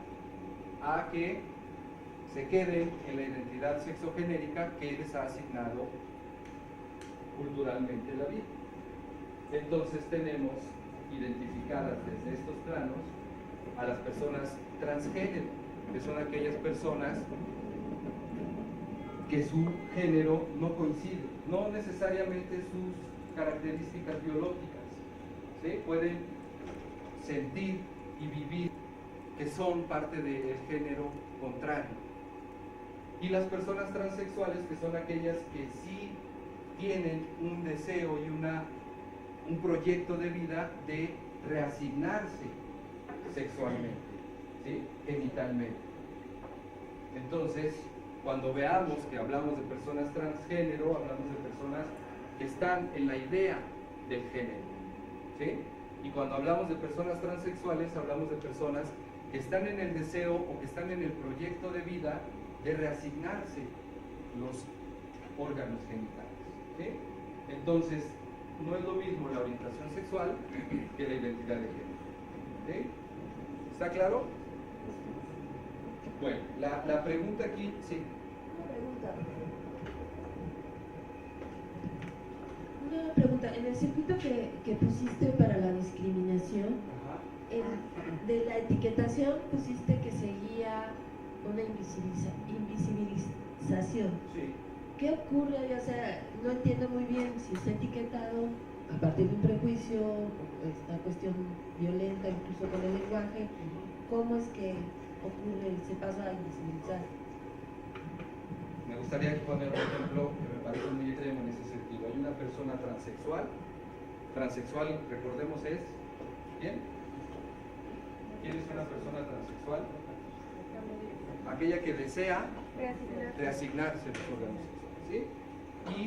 a que se queden en la identidad sexogenérica que les ha asignado culturalmente la vida. Entonces tenemos identificadas desde estos planos a las personas transgénero, que son aquellas personas que su género no coincide, no necesariamente sus características biológicas, ¿sí? Pueden sentir y vivir que son parte del género contrario. Y las personas transexuales, que son aquellas que sí tienen un deseo y un proyecto de vida de reasignarse sexualmente, ¿sí? Genitalmente. Entonces, cuando veamos que hablamos de personas transgénero, hablamos de personas que están en la idea del género, ¿sí? Y cuando hablamos de personas transexuales, hablamos de personas que están en el deseo o que están en el proyecto de vida de reasignarse los órganos genitales. ¿Sí? Entonces, no es lo mismo la orientación sexual que la identidad de género. ¿Sí? ¿Está claro? Bueno, la pregunta aquí, sí. Una pregunta, en el circuito que pusiste para la discriminación, de la etiquetación pusiste que seguía una invisibilización. Sí. ¿Qué ocurre? O sea, no entiendo muy bien si está etiquetado a partir de un prejuicio, esta cuestión violenta incluso con el lenguaje, ¿cómo es que ocurre, se pasa a invisibilizar? Me gustaría poner un ejemplo que me parece muy extremo en ese sentido. Hay una persona transexual. Transexual, recordemos, es ¿quién? ¿Quién es una persona transexual? Aquella que desea reasignarse los órganos sexuales, ¿sí? Y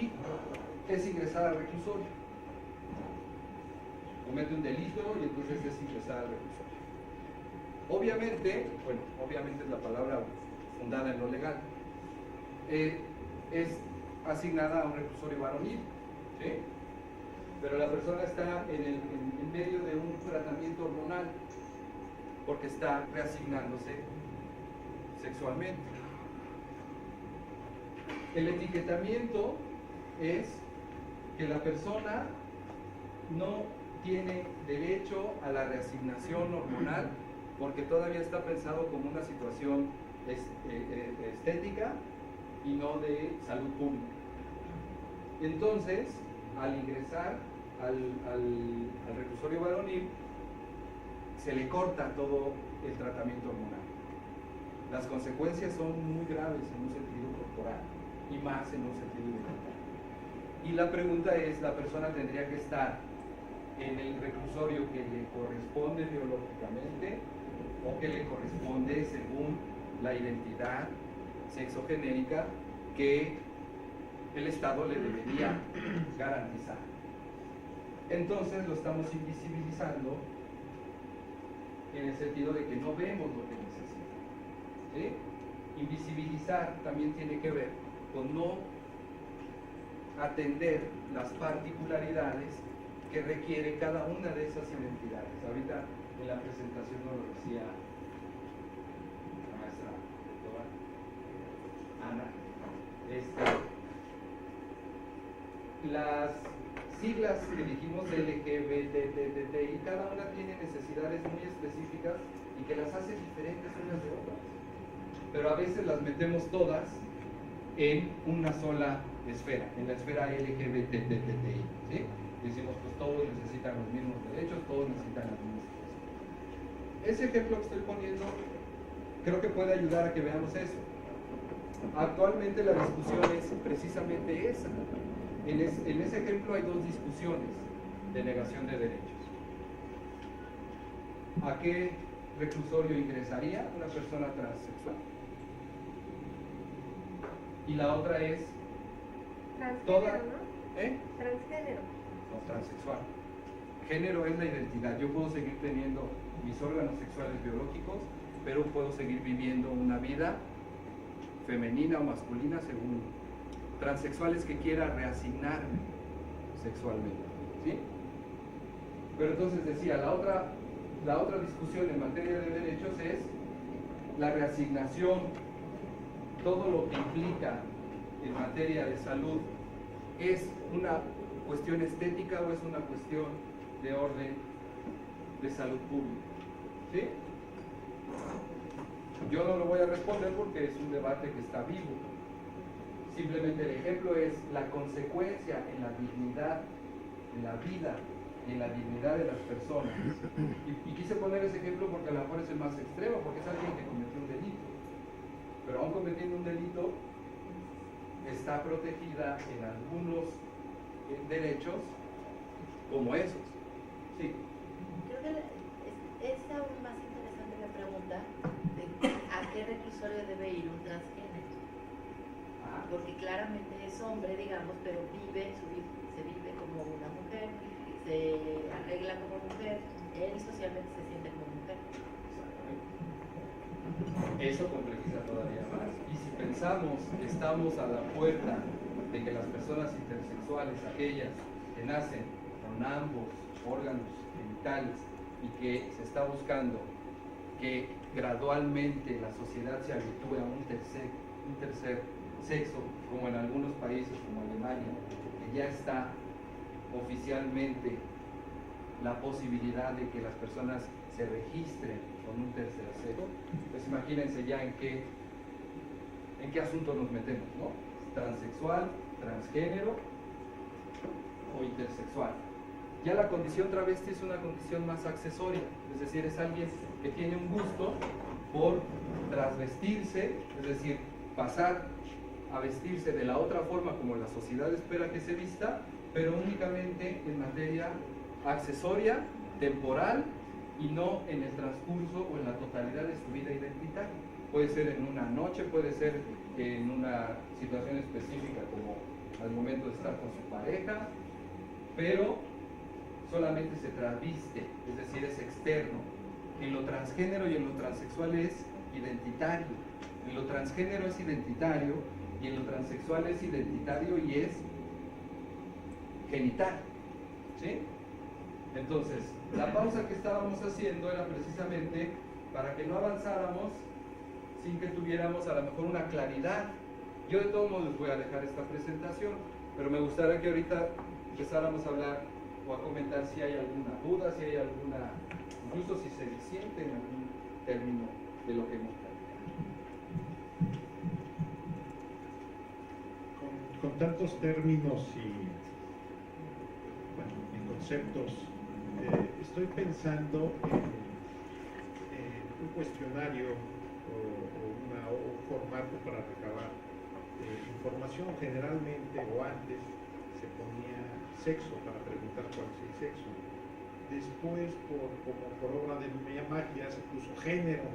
es ingresada al reclusorio. Comete un delito y entonces es ingresada al reclusorio. Obviamente, bueno, obviamente es la palabra fundada en lo legal. Es asignada a un reclusorio varonil, ¿sí? Pero la persona está en medio de un tratamiento hormonal porque está reasignándose sexualmente. El etiquetamiento es que la persona no tiene derecho a la reasignación hormonal porque todavía está pensado como una situación estética y no de salud pública. Entonces, al ingresar al reclusorio varonil, se le corta todo el tratamiento hormonal. Las consecuencias son muy graves en un sentido corporal y más en un sentido identitario. Y la pregunta es, ¿la persona tendría que estar en el reclusorio que le corresponde biológicamente o que le corresponde según la identidad sexogenérica que el Estado le debería garantizar? Entonces lo estamos invisibilizando en el sentido de que no vemos lo que necesita. ¿Sí? Invisibilizar también tiene que ver con no atender las particularidades que requiere cada una de esas identidades. Ahorita en la presentación nos lo decía la maestra doctora Ana. Las siglas que dijimos LGBTTI, cada una tiene necesidades muy específicas y que las hace diferentes unas de otras. Pero a veces las metemos todas en una sola esfera, en la esfera LGBTTI. ¿Sí? Decimos, pues todos necesitan los mismos derechos, todos necesitan las mismas cosas. Ese ejemplo que estoy poniendo creo que puede ayudar a que veamos eso. Actualmente la discusión es precisamente esa. En ese ejemplo hay dos discusiones de negación de derechos. ¿A qué reclusorio ingresaría una persona transexual? Y la otra es Transgénero, ¿no? Transgénero. No, transexual. Género es la identidad. Yo puedo seguir teniendo mis órganos sexuales biológicos, pero puedo seguir viviendo una vida femenina o masculina según transexuales que quiera reasignarme sexualmente, ¿sí? Pero entonces decía, la otra discusión en materia de derechos es la reasignación, todo lo que implica en materia de salud. ¿Es una cuestión estética o es una cuestión de orden de salud pública? ¿Sí? Yo no lo voy a responder porque es un debate que está vivo. Simplemente el ejemplo es la consecuencia en la dignidad, en la vida y en la dignidad de las personas. Y quise poner ese ejemplo porque a lo mejor es el más extremo, porque es alguien que cometió un delito. Pero aún cometiendo un delito, está protegida en algunos derechos como esos. Sí. Creo que es aún más interesante la pregunta de a qué reclusorio debe ir un transgénero. Porque claramente es hombre, digamos, pero se vive como una mujer, se arregla arregla como mujer, él socialmente se siente como mujer. Eso complejiza todavía más. Y si pensamos que estamos a la puerta de que las personas intersexuales, aquellas que nacen con ambos órganos genitales y que se está buscando que gradualmente la sociedad se habitúe a un tercer sexo, como en algunos países como Alemania, que ya está oficialmente la posibilidad de que las personas se registren con un tercer sexo, pues imagínense ya en qué asunto nos metemos, ¿no? Transexual, transgénero o intersexual. Ya la condición travesti es una condición más accesoria, es decir, es alguien que tiene un gusto por trasvestirse, es decir, pasar a vestirse de la otra forma como la sociedad espera que se vista, pero únicamente en materia accesoria, temporal y no en el transcurso o en la totalidad de su vida identitaria. Puede ser en una noche, puede ser en una situación específica como al momento de estar con su pareja, pero solamente se transviste, es decir, es externo. En lo transgénero y en lo transexual es identitario. En lo transgénero es identitario y en lo transexual es identitario y es genital. ¿Sí? Entonces, la pausa que estábamos haciendo era precisamente para que no avanzáramos sin que tuviéramos a lo mejor una claridad. Yo de todos modos les voy a dejar esta presentación, pero me gustaría que ahorita empezáramos a hablar o a comentar si hay alguna duda, si hay alguna, incluso si se siente en algún término de lo que hemos planteado. Con tantos términos y bueno, en conceptos, estoy pensando en un cuestionario o un formato para recabar información. Generalmente o antes se ponía sexo para preguntar cuál es el sexo. Después, como por obra de magia, se puso género.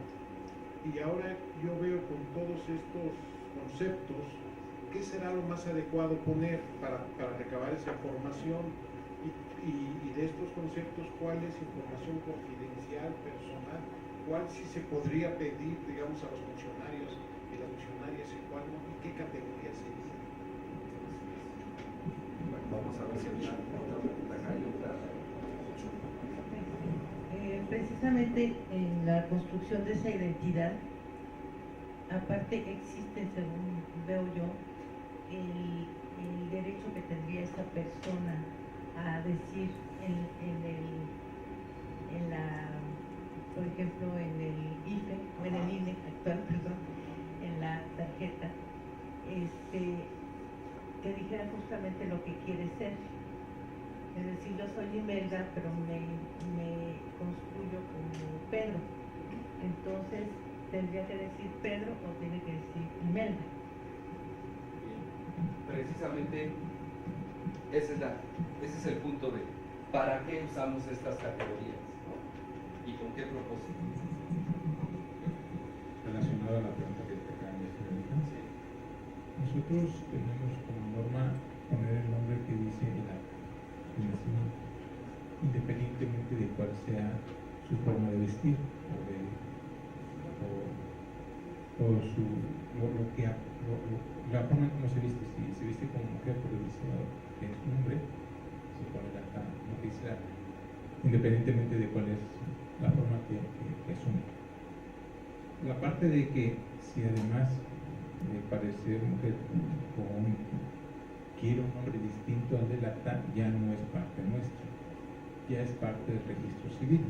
Y ahora yo veo con todos estos conceptos, ¿qué será lo más adecuado poner para recabar esa información? Y de estos conceptos, ¿cuál es información confidencial, personal? ¿Cuál sí se podría pedir, digamos, a los funcionarios y las funcionarias y cuál no? ¿Y qué categoría sería? Bueno, vamos a ver si hay otra pregunta acá y otra. Precisamente en la construcción de esa identidad, aparte existe, según veo yo, el derecho que tendría esta persona a decir por ejemplo, en el IFE, o en el INE actual, perdón, en la tarjeta, que dijera justamente lo que quiere ser. Es decir, yo soy Imelda, pero me construyo como Pedro. Entonces, ¿tendría que decir Pedro o tiene que decir Imelda? Precisamente ese es el punto de ¿para qué usamos estas categorías? ¿No? ¿Y con qué propósito? Relacionado a la pregunta que te acaban de hacer ahorita. Sí. Nosotros tenemos como norma poner el nombre que dice el acta de nacimiento, independientemente de cuál sea su forma de vestir la forma como se viste. Si se viste como mujer, pero dice que es un hombre, se pone el acta, lo que dice acta, independientemente de cuál es la forma que asume. La parte de que si además de parecer mujer o hombre quiere un nombre distinto al del acta, ya no es parte nuestra, ya es parte del registro civil.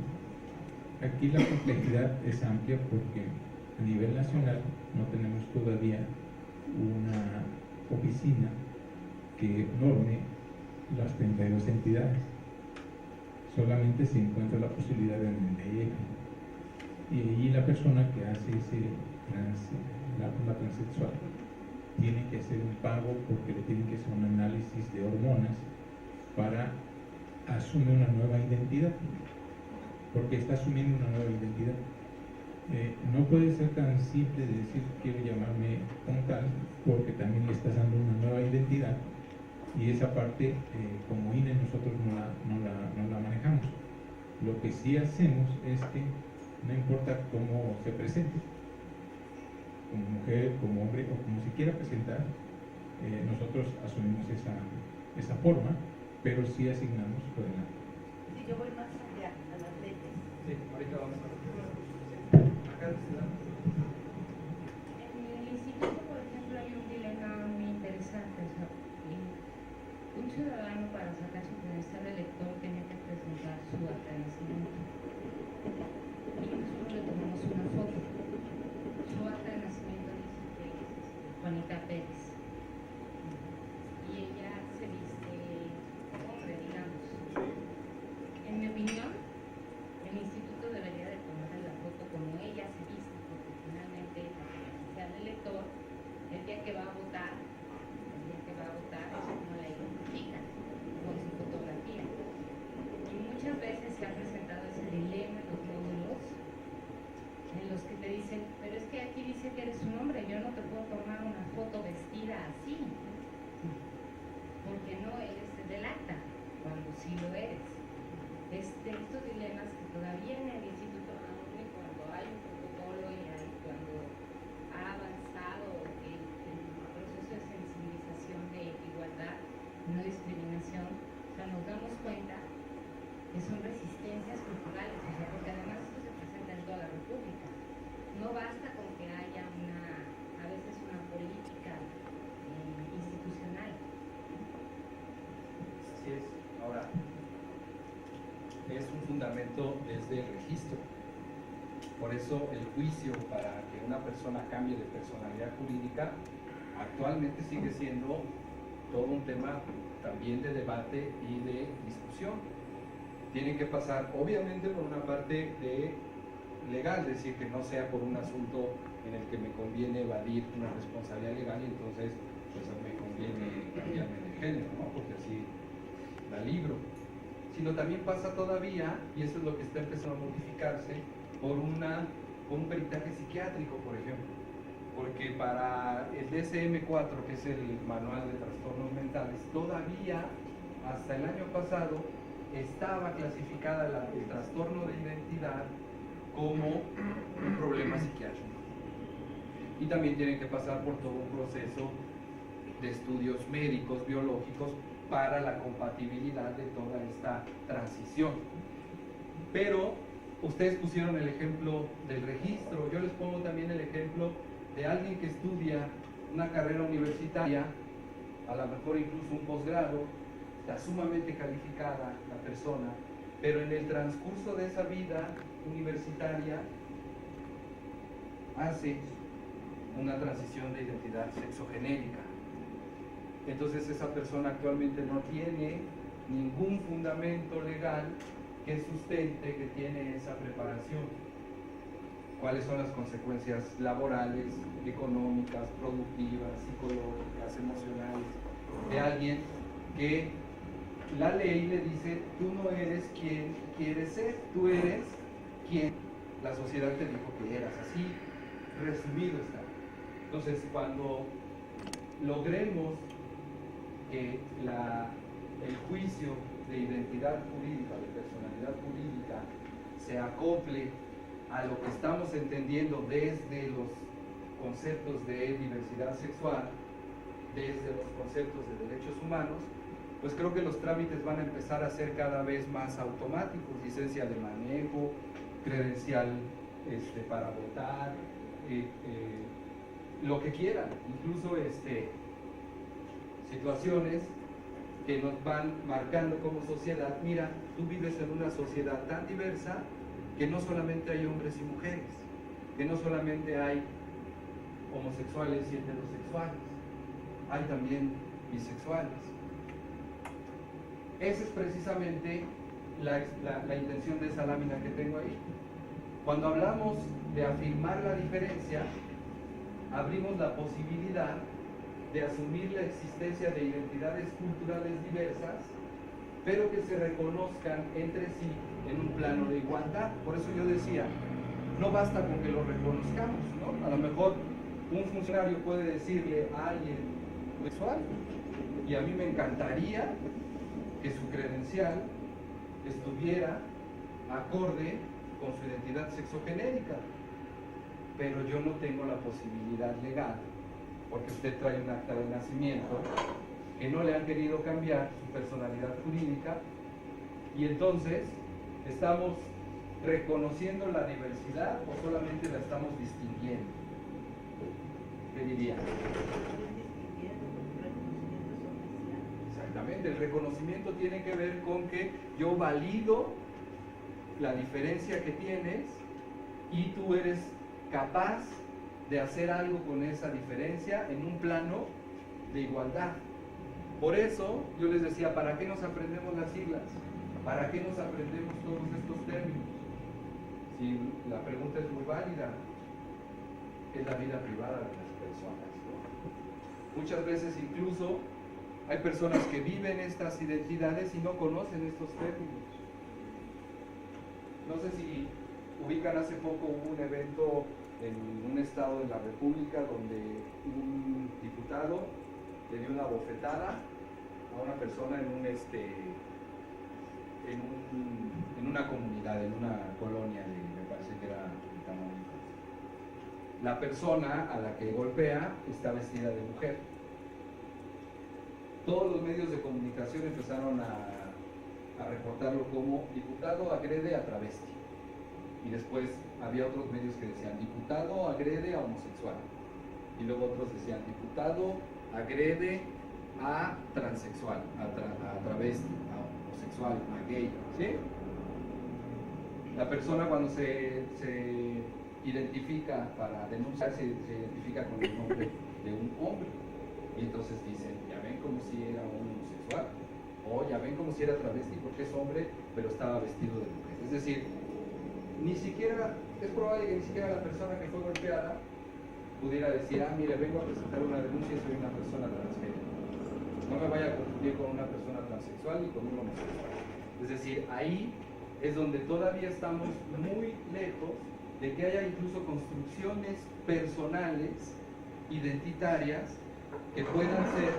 Aquí la complejidad es amplia porque a nivel nacional no tenemos todavía una oficina que norme las 32 entidades. Solamente se encuentra la posibilidad en el DIF. Y allí la persona que hace la transexual tiene que hacer un pago porque le tienen que hacer un análisis de hormonas para asumir una nueva identidad, porque está asumiendo una nueva identidad. No puede ser tan simple de decir quiero llamarme como tal, porque también le estás dando una nueva identidad y esa parte como INE nosotros no la manejamos. sí hacemos es que no importa cómo se presente, como mujer, como hombre o como se quiera presentar, nosotros asumimos esa forma, pero sí asignamos por delante. Sí, yo voy más allá, a las leyes. Sí, ahorita vamos a ver. Acá de este lado. En el instituto, por ejemplo, hay un dilema muy interesante. O sea, un ciudadano para sacar su credencial de elector tiene que presentar su acta de nacimiento. Y nosotros le tomamos una foto. Su acta de nacimiento dice que es Juanita Pérez. Y ella se viste hombre, digamos. En mi opinión, el instituto debería de tomarle la foto como ella se viste, porque finalmente la credencial del elector, el día que va a votar, es como la identifican con su fotografía. Y muchas veces se ha presentado ese dilema en los módulos en los que te dicen, pero es que aquí dice que eres un hombre, yo no te puedo tomar una foto vestida así, porque no eres del acta, cuando sí lo eres. Estos dilemas que todavía en el instituto, aún cuando hay un protocolo y cuando ha avanzado el proceso de sensibilización de igualdad, no discriminación, o sea, nos damos cuenta que son resistencias culturales, o sea, porque además esto se presenta en toda la República. No basta con que haya a veces una política institucional. Así es. Ahora, es un fundamento desde el registro. Por eso el juicio para que una persona cambie de personalidad jurídica actualmente sigue siendo todo un tema también de debate y de discusión. Tienen que pasar obviamente por una parte de legal, es decir, que no sea por un asunto en el que me conviene evadir una responsabilidad legal y entonces pues me conviene cambiarme de género, ¿no? Porque así la libro. Sino también pasa todavía, y eso es lo que está empezando a modificarse, por un peritaje psiquiátrico, por ejemplo. Porque para el DSM-4, que es el Manual de Trastornos Mentales, todavía, hasta el año pasado, estaba clasificada el trastorno de identidad como un problema psiquiátrico. Y también tienen que pasar por todo un proceso de estudios médicos, biológicos, para la compatibilidad de toda esta transición. Pero ustedes pusieron el ejemplo del registro, yo les pongo también el ejemplo de alguien que estudia una carrera universitaria, a lo mejor incluso un posgrado, está sumamente calificada la persona, pero en el transcurso de esa vida universitaria hace una transición de identidad sexogenérica. Entonces esa persona actualmente no tiene ningún fundamento legal que sustente que tiene esa preparación. ¿Cuáles son las consecuencias laborales, económicas, productivas, psicológicas, emocionales de alguien que la ley le dice, tú no eres quien quieres ser, tú eres quien la sociedad te dijo que eras? Así resumido está. Entonces cuando logremos que el juicio de identidad jurídica, de personalidad jurídica, se acople a lo que estamos entendiendo desde los conceptos de diversidad sexual, desde los conceptos de derechos humanos, pues creo que los trámites van a empezar a ser cada vez más automáticos, licencia de manejo, credencial para votar, lo que quieran, incluso situaciones que nos van marcando como sociedad. Mira, tú vives en una sociedad tan diversa que no solamente hay hombres y mujeres, que no solamente hay homosexuales y heterosexuales, hay también bisexuales. Esa es precisamente la intención de esa lámina que tengo ahí. Cuando hablamos de afirmar la diferencia, abrimos la posibilidad de asumir la existencia de identidades culturales diversas, pero que se reconozcan entre sí en un plano de igualdad. Por eso yo decía, no basta con que lo reconozcamos, ¿no? A lo mejor un funcionario puede decirle a alguien sexual, y a mí me encantaría que su credencial estuviera acorde con su identidad sexogenérica. Pero yo no tengo la posibilidad legal, porque usted trae un acta de nacimiento, que no le han querido cambiar su personalidad jurídica, y entonces estamos reconociendo la diversidad o solamente la estamos distinguiendo. ¿Qué diría? Exactamente, el reconocimiento tiene que ver con que yo valido la diferencia que tienes y tú eres capaz de hacer algo con esa diferencia en un plano de igualdad. Por eso yo les decía, ¿para qué nos aprendemos las siglas? ¿Para qué nos aprendemos todos estos términos? Si la pregunta es muy válida, es la vida privada de las personas, ¿no? Muchas veces incluso hay personas que viven estas identidades y no conocen estos términos. No sé si ubican, hace poco hubo un evento en un estado de la República donde un diputado le dio una bofetada a una persona en una comunidad, en una colonia me parece que era en Tamaulipas. La persona a la que golpea está vestida de mujer. Todos los medios de comunicación empezaron a reportarlo como diputado agrede a travesti. Y después había otros medios que decían diputado agrede a homosexual. Y luego otros decían diputado agrede a transexual, a travesti, a homosexual, a gay, ¿sí? La persona cuando se identifica para denunciar se identifica con el nombre de un hombre. Y entonces dicen, ya ven como si era un homosexual, o ya ven como si era travesti porque es hombre, pero estaba vestido de mujer. Es decir, ni siquiera, es probable que ni siquiera la persona que fue golpeada pudiera decir, mire, vengo a presentar una denuncia y soy una persona transgénero. No me vaya a confundir con una persona transexual ni con un homosexual. Es decir, ahí es donde todavía estamos muy lejos de que haya incluso construcciones personales, identitarias, que puedan ser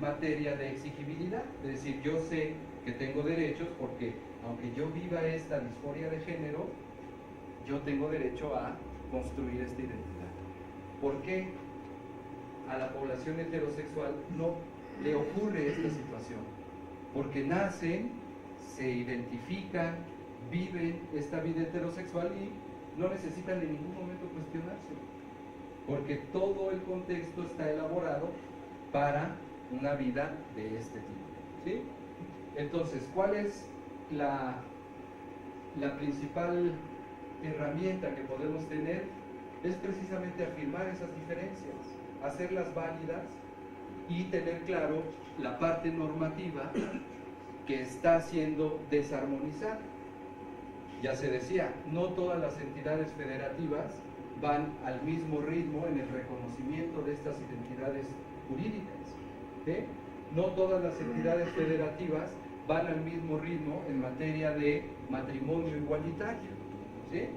materia de exigibilidad. Es decir, yo sé que tengo derechos porque aunque yo viva esta disforia de género, yo tengo derecho a construir esta identidad. ¿Por qué a la población heterosexual no le ocurre esta situación? Porque nacen, se identifican, viven esta vida heterosexual y no necesitan en ningún momento cuestionarse, porque todo el contexto está elaborado para una vida de este tipo, ¿sí? Entonces, ¿cuál es la principal herramienta que podemos tener? Es precisamente afirmar esas diferencias, hacerlas válidas y tener claro la parte normativa que está siendo desarmonizada. Ya se decía, no todas las entidades federativas van al mismo ritmo en el reconocimiento de estas identidades jurídicas, ¿sí? No todas las entidades federativas van al mismo ritmo en materia de matrimonio igualitario, ¿sí?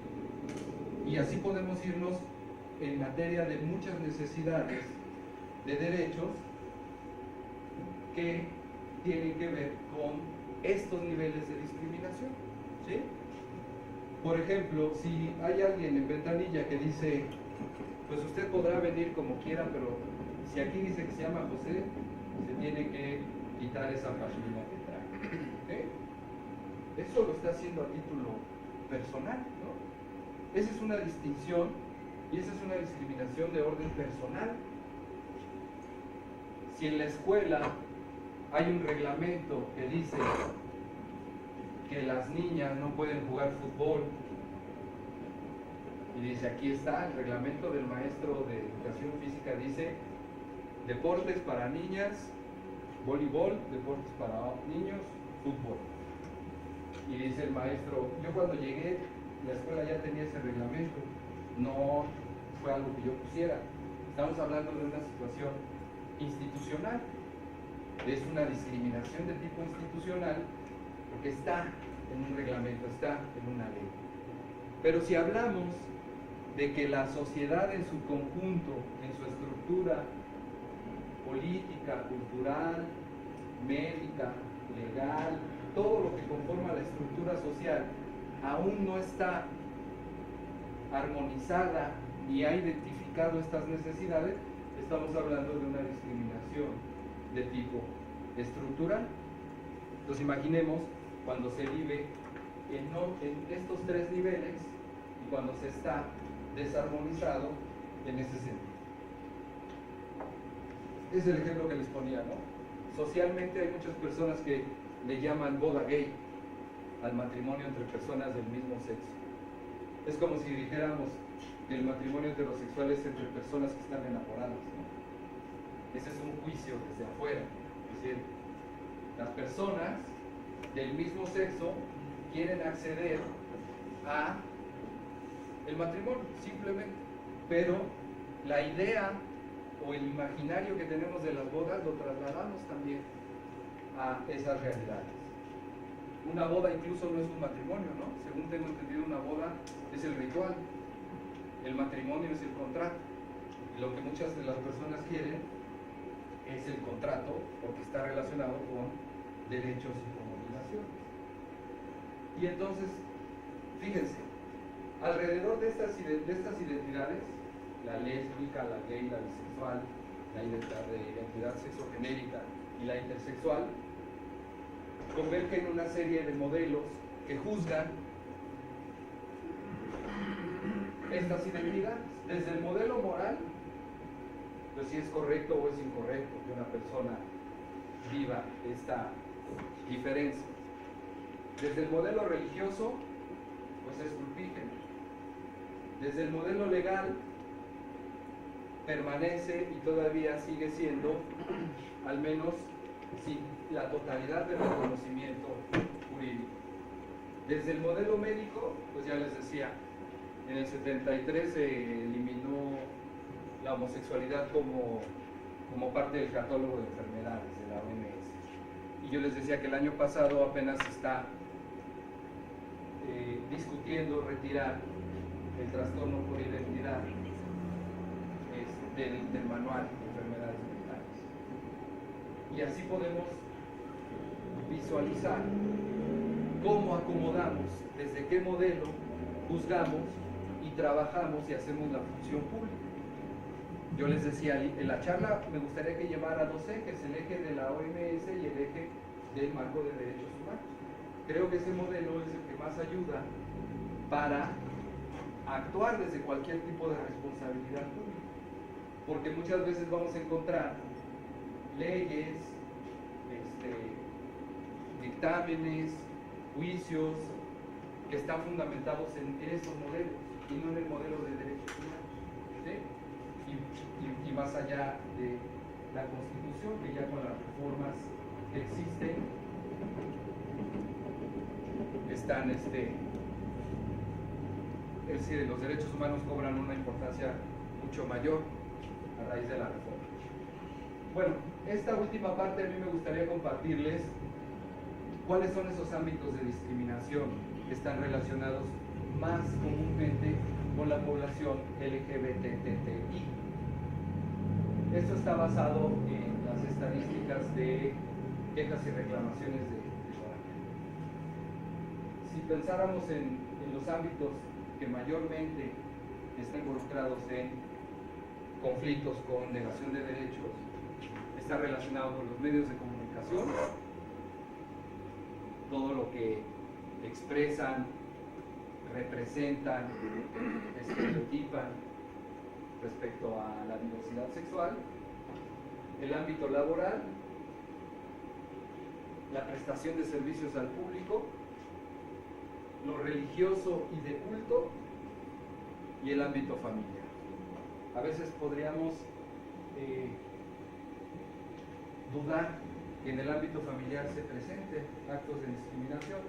Y así podemos irnos en materia de muchas necesidades de derechos que tienen que ver con estos niveles de discriminación, ¿sí? Por ejemplo, si hay alguien en Ventanilla que dice, pues usted podrá venir como quiera, pero si aquí dice que se llama José, se tiene que quitar esa pashmina que trae, ¿sí? Eso lo está haciendo a título personal, ¿no? Esa es una distinción y esa es una discriminación de orden personal. Si en la escuela hay un reglamento que dice que las niñas no pueden jugar fútbol, y dice, aquí está el reglamento del maestro de educación física, dice deportes para niñas, voleibol, deportes para niños, fútbol. Y dice el maestro, yo cuando llegué la escuela ya tenía ese reglamento, no fue algo que yo pusiera. Estamos hablando de una situación institucional, es una discriminación de tipo institucional porque está en un reglamento, está en una ley. Pero si hablamos de que la sociedad en su conjunto, en su estructura política, cultural, médica, legal, todo lo que conforma la estructura social, aún no está armonizada ni ha identificado estas necesidades, estamos hablando de una discriminación de tipo estructural. Entonces imaginemos cuando se vive en estos tres niveles y cuando se está desarmonizado en ese sentido. Es el ejemplo que les ponía, ¿no? Socialmente hay muchas personas que le llaman boda gay al matrimonio entre personas del mismo sexo. Es como si dijéramos que el matrimonio heterosexual es entre personas que están enamoradas, ¿no? Ese es un juicio desde afuera. Es decir, las personas del mismo sexo quieren acceder a el matrimonio, simplemente. Pero la idea o el imaginario que tenemos de las bodas lo trasladamos también a esas realidades. Una boda incluso no es un matrimonio, ¿no? Según tengo entendido, una boda es el ritual, el matrimonio es el contrato. Y lo que muchas de las personas quieren es el contrato porque está relacionado con derechos y con obligaciones. Y entonces, fíjense, alrededor de estas identidades, la lésbica, la gay, la bisexual, la identidad sexogenérica y la intersexual, convergen en una serie de modelos que juzgan estas identidades. Desde el modelo moral, pues si es correcto o es incorrecto que una persona viva esta diferencia. Desde el modelo religioso, pues es culpígeno. Desde el modelo legal, permanece y todavía sigue siendo, al menos sin la totalidad del reconocimiento jurídico. Desde el modelo médico, pues ya les decía, en el 73 se eliminó la homosexualidad como parte del catálogo de enfermedades de la OMS. Y yo les decía que el año pasado apenas se está discutiendo retirar el trastorno por identidad del manual de enfermedades mentales. Y así podemos visualizar cómo acomodamos, desde qué modelo juzgamos y trabajamos y hacemos la función pública. Yo les decía, en la charla me gustaría que llevara dos ejes, el eje de la OMS y el eje del marco de derechos humanos. Creo que ese modelo es el que más ayuda para actuar desde cualquier tipo de responsabilidad pública. Porque muchas veces vamos a encontrar leyes, dictámenes, juicios que están fundamentados en estos modelos y no en el modelo de derechos humanos, ¿sí? Y más allá de la Constitución, que ya con las reformas que existen están, es decir, los derechos humanos cobran una importancia mucho mayor a raíz de la reforma. Bueno, esta última parte a mí me gustaría compartirles cuáles son esos ámbitos de discriminación que están relacionados más comúnmente con la población LGBTTI. Esto está basado en las estadísticas de quejas y reclamaciones de Conacyt. Si pensáramos en los ámbitos que mayormente están involucrados en conflictos con negación de derechos, está relacionado con los medios de comunicación, todo lo que expresan, representan, estereotipan respecto a la diversidad sexual, el ámbito laboral, la prestación de servicios al público, lo religioso y de culto, y el ámbito familiar. A veces podríamos dudar que en el ámbito familiar se presenten actos de discriminación.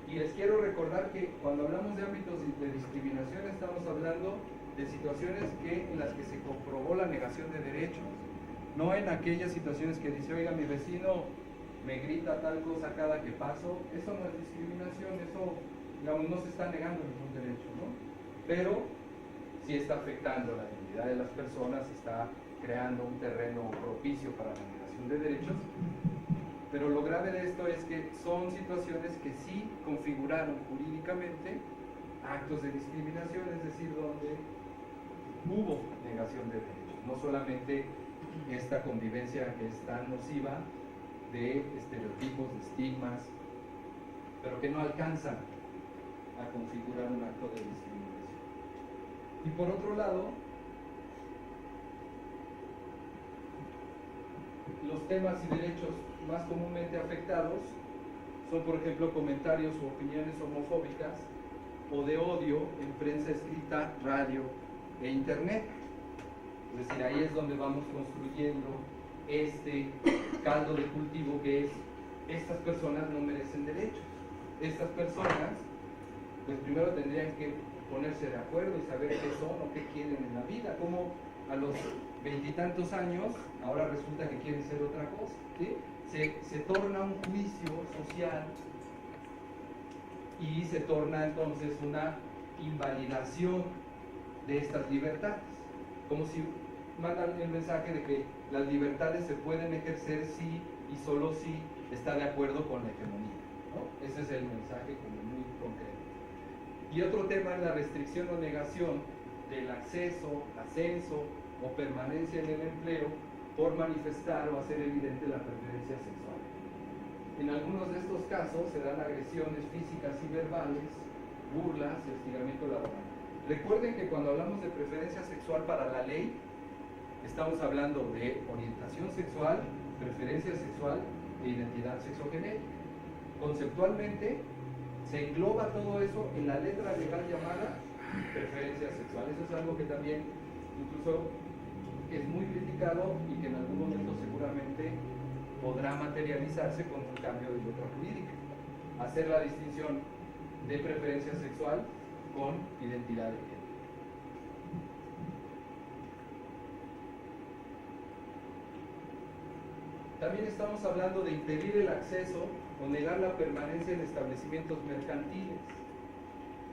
Y les quiero recordar que cuando hablamos de ámbitos de discriminación estamos hablando de situaciones en las que se comprobó la negación de derechos, no en aquellas situaciones que dice, oiga, mi vecino me grita tal cosa cada que paso. Eso no es discriminación, eso, digamos, no se está negando ningún derecho, ¿no? Pero sí está afectando la dignidad de las personas, está creando un terreno propicio para la negación de derechos, Pero lo grave de esto es que son situaciones que sí configuraron jurídicamente actos de discriminación, es decir, donde hubo negación de derechos, no solamente esta convivencia que es tan nociva de estereotipos, de estigmas, pero que no alcanzan a configurar un acto de discriminación. Y por otro lado, los temas y derechos más comúnmente afectados son, por ejemplo, comentarios u opiniones homofóbicas o de odio en prensa escrita, radio e internet. Es decir, ahí es donde vamos construyendo este caldo de cultivo que es: estas personas no merecen derechos. Estas personas, pues primero tendrían que ponerse de acuerdo y saber qué son o qué quieren en la vida, como a los 20 y tantos años ahora resulta que quieren ser otra cosa, ¿sí? Se torna un juicio social y se torna entonces una invalidación de estas libertades, como si mandan el mensaje de que las libertades se pueden ejercer si y solo si está de acuerdo con la hegemonía, ¿no? Ese es el mensaje como muy concreto. Y otro tema es la restricción o negación del acceso, ascenso o permanencia en el empleo por manifestar o hacer evidente la preferencia sexual. En algunos de estos casos se dan agresiones físicas y verbales, burlas y hostigamiento laboral. Recuerden que cuando hablamos de preferencia sexual para la ley, estamos hablando de orientación sexual, preferencia sexual e identidad sexogenérica. Conceptualmente, se engloba todo eso en la letra legal llamada preferencia sexual. Eso es algo que también incluso es muy criticado y que en algún momento seguramente podrá materializarse con un cambio de letra jurídica. Hacer la distinción de preferencia sexual con identidad de género. También estamos hablando de impedir el acceso o negar la permanencia en establecimientos mercantiles,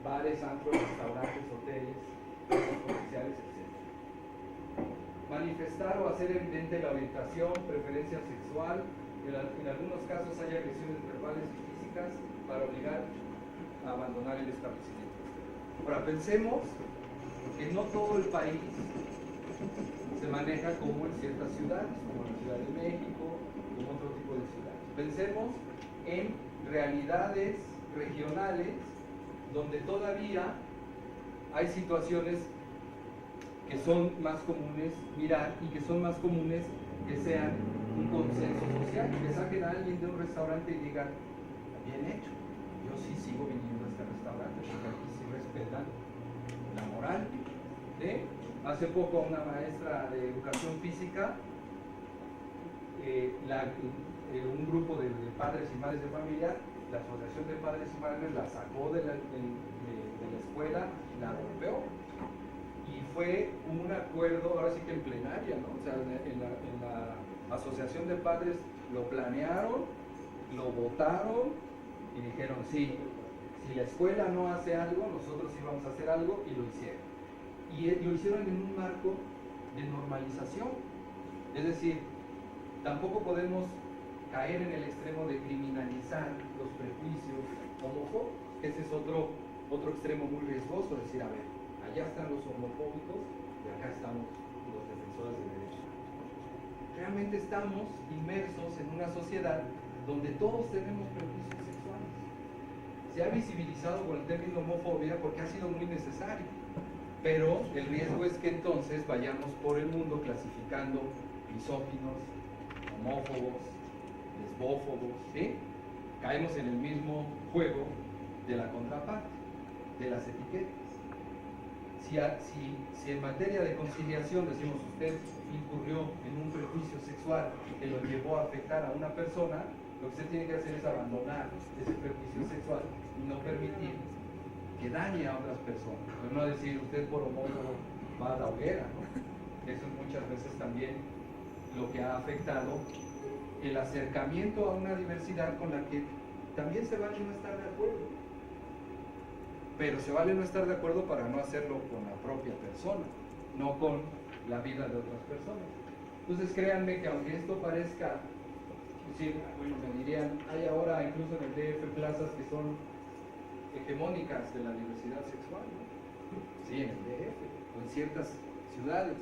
bares, antros, restaurantes, hoteles, centros comerciales, etc. Manifestar o hacer evidente la orientación, preferencia sexual, en algunos casos hay agresiones verbales y físicas para obligar a abandonar el establecimiento. Ahora, pensemos que no todo el país se maneja como en ciertas ciudades, como la Ciudad de México, como otro tipo de ciudades. Pensemos en realidades regionales donde todavía hay situaciones que son más comunes mirar y que son más comunes que sean un consenso social, que saquen a alguien de un restaurante y digan: bien hecho, yo sí sigo viniendo a este restaurante porque aquí sí respetan la moral, ¿sí? Hace poco una maestra de educación física, un grupo de padres y madres de familia, la asociación de padres y madres la sacó de la escuela, la golpeó, y fue un acuerdo, ahora sí que en plenaria, ¿no? O sea, en la asociación de padres lo planearon, lo votaron y dijeron: sí, si la escuela no hace algo, nosotros sí vamos a hacer algo, y lo hicieron. Y lo hicieron en un marco de normalización. Es decir, tampoco podemos caer en el extremo de criminalizar los prejuicios homofóbicos. Ese es otro extremo muy riesgoso, decir: a ver, allá están los homofóbicos y acá estamos los defensores de derechos. Realmente estamos inmersos en una sociedad donde todos tenemos prejuicios sexuales. Se ha visibilizado con el término homofobia porque ha sido muy necesario. Pero el riesgo es que entonces vayamos por el mundo clasificando misóginos, homófobos, lesbófobos, ¿sí? Caemos en el mismo juego de la contraparte, de las etiquetas. Si en materia de conciliación decimos usted incurrió en un prejuicio sexual que lo llevó a afectar a una persona, lo que usted tiene que hacer es abandonar ese prejuicio sexual y no permitir que dañe a otras personas, pero no decir usted por homófobo va a la hoguera, ¿no? Eso es muchas veces también lo que ha afectado el acercamiento a una diversidad con la que también se vale no estar de acuerdo, pero se vale no estar de acuerdo para no hacerlo con la propia persona, no con la vida de otras personas. Entonces créanme que aunque esto parezca Sí, bueno, me dirían, hay ahora incluso en el DF plazas que son hegemónicas de la diversidad sexual, ¿no? Sí, en el DF o en ciertas ciudades,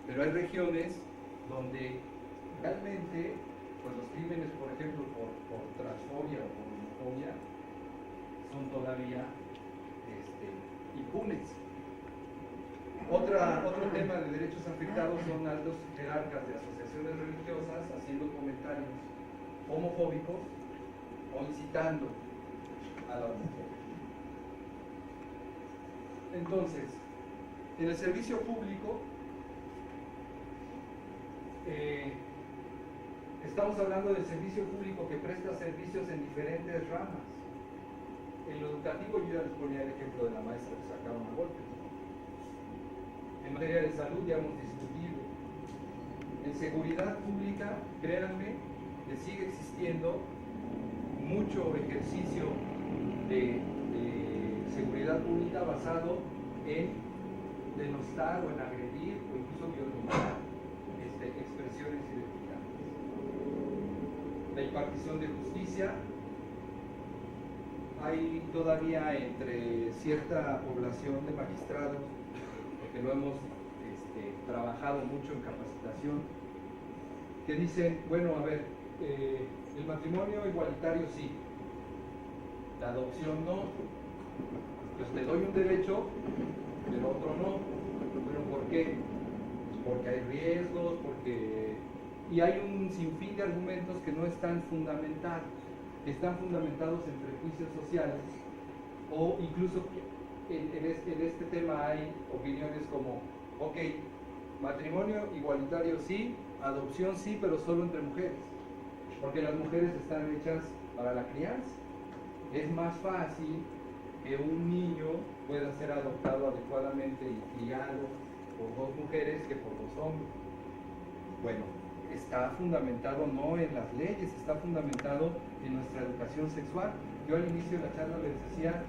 pero hay regiones donde realmente pues los crímenes, por ejemplo, por transfobia o por homofobia son todavía impunes. Otro tema de derechos afectados son altos jerarcas de asociaciones religiosas haciendo comentarios homofóbicos o incitando a la homofobia. Entonces, en el servicio público estamos hablando del servicio público que presta servicios en diferentes ramas. En lo educativo yo ya les ponía el ejemplo de la maestra que sacaron a golpes. En materia de salud ya hemos discutido. En seguridad pública, créanme, que sigue existiendo mucho ejercicio de seguridad pública basado en denostar o en agredir o incluso violentar expresiones identitarias. La impartición de justicia, hay todavía entre cierta población de magistrados, porque lo hemos trabajado mucho en capacitación, que dicen, bueno, a ver, el matrimonio igualitario sí, la adopción no, pues te doy un derecho, pero otro no. ¿Pero por qué? Porque hay riesgos, y hay un sinfín de argumentos que no están fundamentados, que están fundamentados en prejuicios sociales, o incluso en este tema hay opiniones como, ok, matrimonio igualitario sí, adopción sí, pero solo entre mujeres, porque las mujeres están hechas para la crianza. Es más fácil que un niño pueda ser adoptado adecuadamente y criado por dos mujeres que por dos hombres. Bueno, está fundamentado no en las leyes, está fundamentado en nuestra educación sexual. Yo al inicio de la charla les decía,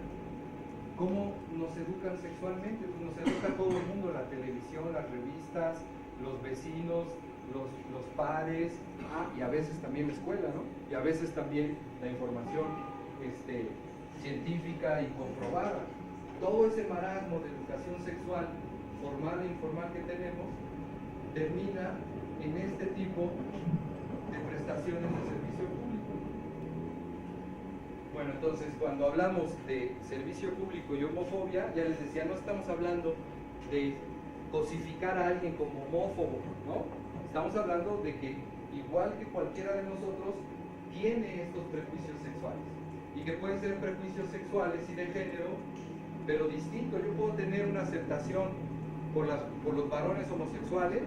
¿cómo nos educan sexualmente? Pues nos educa todo el mundo, la televisión, las revistas, los vecinos, los pares, y a veces también la escuela, ¿no? Y a veces también la información científica y comprobada. Todo ese marasmo de educación sexual formal e informal que tenemos termina en este tipo de prestaciones de servicio público. Bueno, entonces cuando hablamos de servicio público y homofobia, ya les decía, no estamos hablando de cosificar a alguien como homófobo, ¿no? Estamos hablando de que igual que cualquiera de nosotros tiene estos prejuicios sexuales y que pueden ser prejuicios sexuales y de género, pero distintos. Yo puedo tener una aceptación por los varones homosexuales,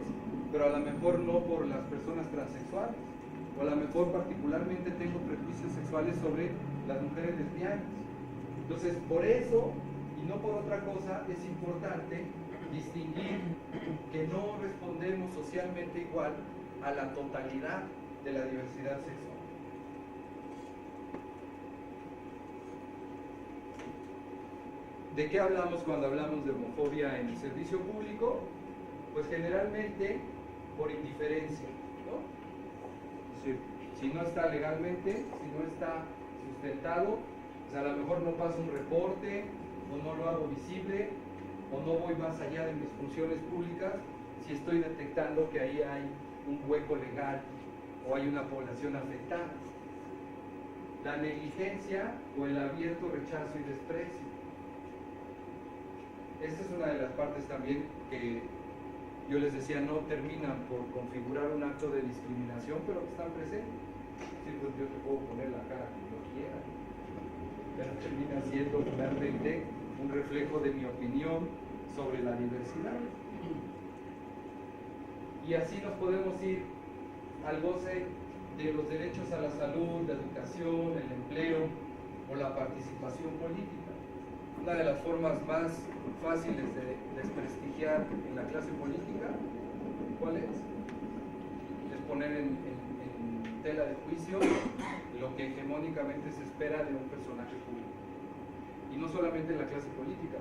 pero a lo mejor no por las personas transexuales, o a lo mejor particularmente tengo prejuicios sexuales sobre las mujeres lesbianas. Entonces, por eso, y no por otra cosa, es importante distinguir que no respondemos socialmente igual a la totalidad de la diversidad sexual. ¿De qué hablamos cuando hablamos de homofobia en el servicio público? Pues generalmente por indiferencia, ¿no? Es decir, si no está legalmente, si no está sustentado, pues a lo mejor no paso un reporte, o no lo hago visible, o no voy más allá de mis funciones públicas, si estoy detectando que ahí hay un hueco legal o hay una población afectada. La negligencia o el abierto rechazo y desprecio. Esta es una de las partes también que yo les decía no terminan por configurar un acto de discriminación, pero que están presentes. Sí, pues yo te puedo poner la cara como yo quiera, pero termina siendo realmente un reflejo de mi opinión sobre la diversidad. Y así nos podemos ir al goce de los derechos a la salud, la educación, el empleo o la participación política. Una de las formas más fáciles de desprestigiar en la clase política, ¿cuál es? Es poner en tela de juicio lo que hegemónicamente se espera de un personaje público. Y no solamente en la clase política,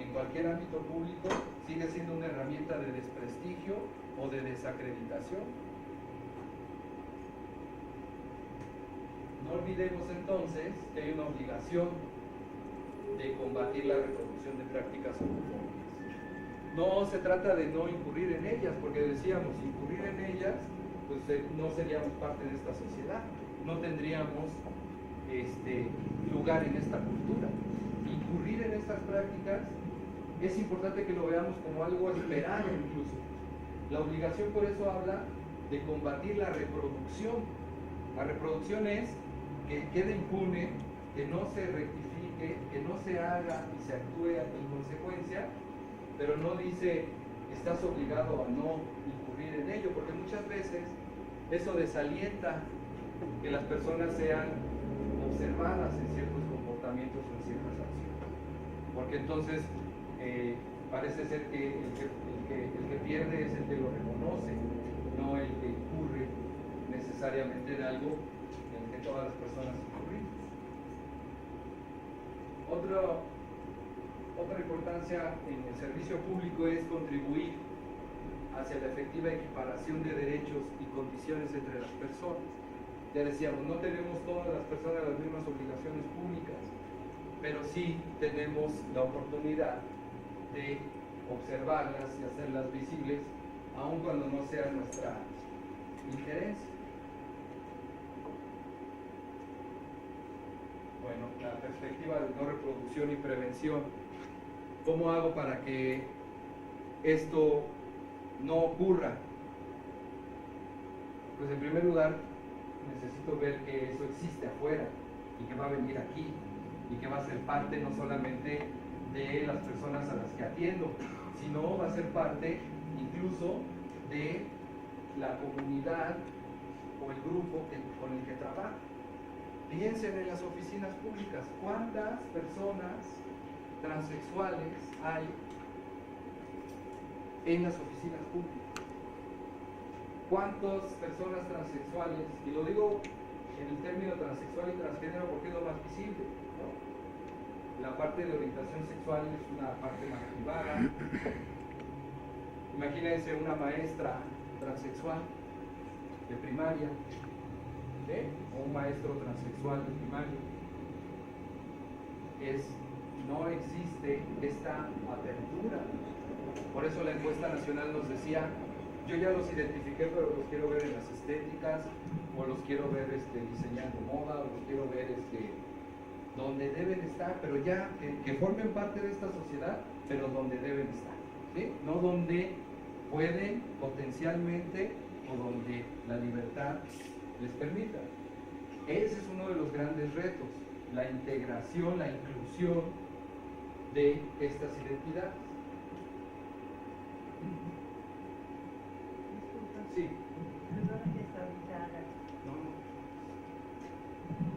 en cualquier ámbito público sigue siendo una herramienta de desprestigio o de desacreditación. No olvidemos entonces que hay una obligación de combatir la reproducción de prácticas homofóbicas. No se trata de no incurrir en ellas, porque decíamos, incurrir en ellas, pues no seríamos parte de esta sociedad, no tendríamos lugar en esta cultura. Incurrir en estas prácticas es importante que lo veamos como algo esperado incluso. La obligación por eso habla de combatir la reproducción. La reproducción es que quede impune, que no se rectifique, que no se haga y se actúe en consecuencia, pero no dice estás obligado a no incurrir en ello, porque muchas veces eso desalienta que las personas sean observadas en ciertos comportamientos o en ciertas acciones, porque entonces parece ser que el que pierde es el que lo reconoce, no el que incurre necesariamente en algo en el que todas las personas incurrimos. Otra importancia en el servicio público es contribuir hacia la efectiva equiparación de derechos y condiciones entre las personas. Ya decíamos, no tenemos todas las personas las mismas obligaciones públicas, pero sí tenemos la oportunidad de observarlas y hacerlas visibles, aun cuando no sea nuestra injerencia. Bueno, la perspectiva de no reproducción y prevención. ¿Cómo hago para que esto no ocurra? Pues en primer lugar, necesito ver que eso existe afuera y que va a venir aquí y que va a ser parte no solamente de las personas a las que atiendo, sino va a ser parte incluso de la comunidad o el grupo con el que trabajo. Piensen en las oficinas públicas, ¿cuántas personas transexuales hay en las oficinas públicas? ¿Cuántas personas transexuales? Y lo digo en el término transexual y transgénero porque es lo más visible, ¿no? La parte de orientación sexual es una parte más privada. Imagínense una maestra transexual de primaria, o un maestro transexual de primaria. No existe esta apertura. Por eso la encuesta nacional nos decía, yo ya los identifiqué, pero los quiero ver en las estéticas, o los quiero ver diseñando moda, o los quiero ver donde deben estar, pero ya que formen parte de esta sociedad, pero donde deben estar, ¿sí? No donde pueden potencialmente o donde la libertad les permita. Ese es uno de los grandes retos, la integración, la inclusión de estas identidades. Sí.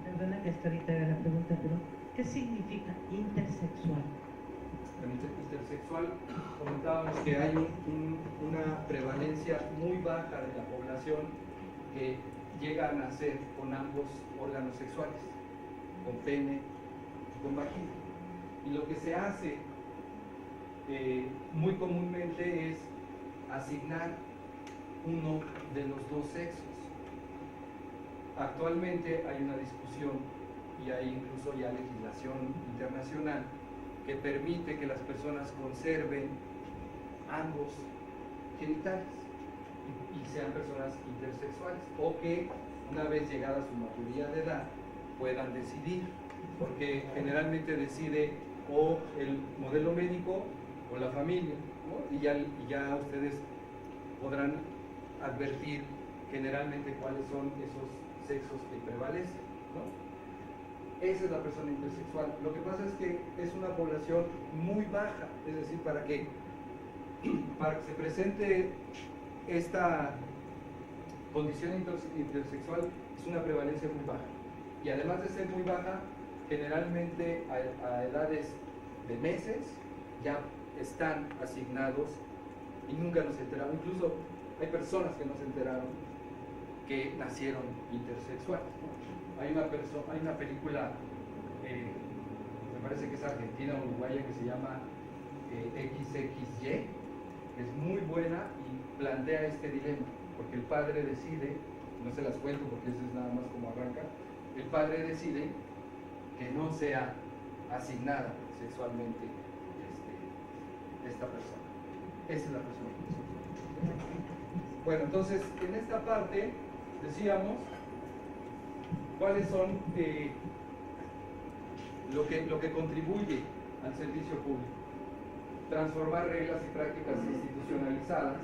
Perdona que hasta ahorita haga la pregunta, pero ¿qué significa intersexual? Intersexual, comentábamos que hay una prevalencia muy baja de la población que llega a nacer con ambos órganos sexuales, con pene y con vagina. Y lo que se hace muy comúnmente es asignar uno de los dos sexos. Actualmente hay una discusión y hay incluso ya legislación internacional que permite que las personas conserven ambos genitales y sean personas intersexuales, o que una vez llegada su mayoría de edad puedan decidir, porque generalmente decide o el modelo médico o la familia, ¿no? y ya ustedes podrán advertir generalmente cuáles son esos sexos que prevalecen, ¿no? Esa es la persona intersexual. Lo que pasa es que es una población muy baja, es decir, para que se presente esta condición intersexual es una prevalencia muy baja. Y además de ser muy baja, generalmente a edades de meses ya están asignados y nunca nos enteraron. Incluso hay personas que no se enteraron que nacieron intersexuales, ¿no? Hay una película, me parece que es argentina o uruguaya, que se llama XXY, que es muy buena y plantea este dilema, porque el padre decide, no se las cuento porque eso es nada más como arranca, el padre decide que no sea asignada sexualmente esta persona. Esa es la persona. Bueno, entonces, en esta parte decíamos cuáles son lo que contribuye al servicio público. Transformar reglas y prácticas institucionalizadas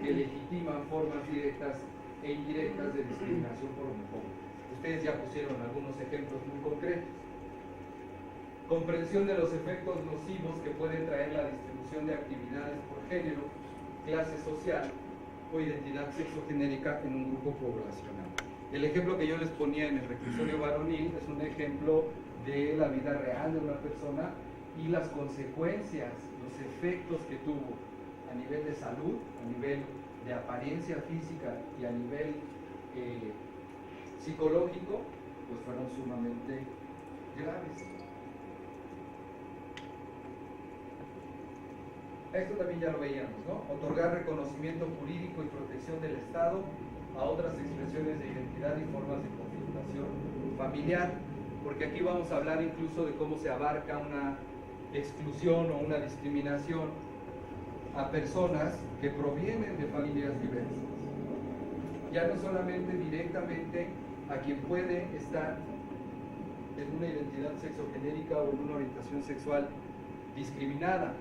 que legitiman formas directas e indirectas de discriminación por homofobia. Ustedes ya pusieron algunos ejemplos muy concretos. Comprensión de los efectos nocivos que pueden traer la distribución de actividades por género, clase social o identidad sexogenérica en un grupo poblacional. El ejemplo que yo les ponía en el reclusorio varonil es un ejemplo de la vida real de una persona y las consecuencias, los efectos que tuvo a nivel de salud, a nivel de apariencia física y a nivel psicológico, pues fueron sumamente graves. Esto también ya lo veíamos, ¿no? Otorgar reconocimiento jurídico y protección del Estado a otras expresiones de identidad y formas de configuración familiar, porque aquí vamos a hablar incluso de cómo se abarca una exclusión o una discriminación a personas que provienen de familias diversas. Ya no solamente directamente a quien puede estar en una identidad sexogenérica o en una orientación sexual discriminada,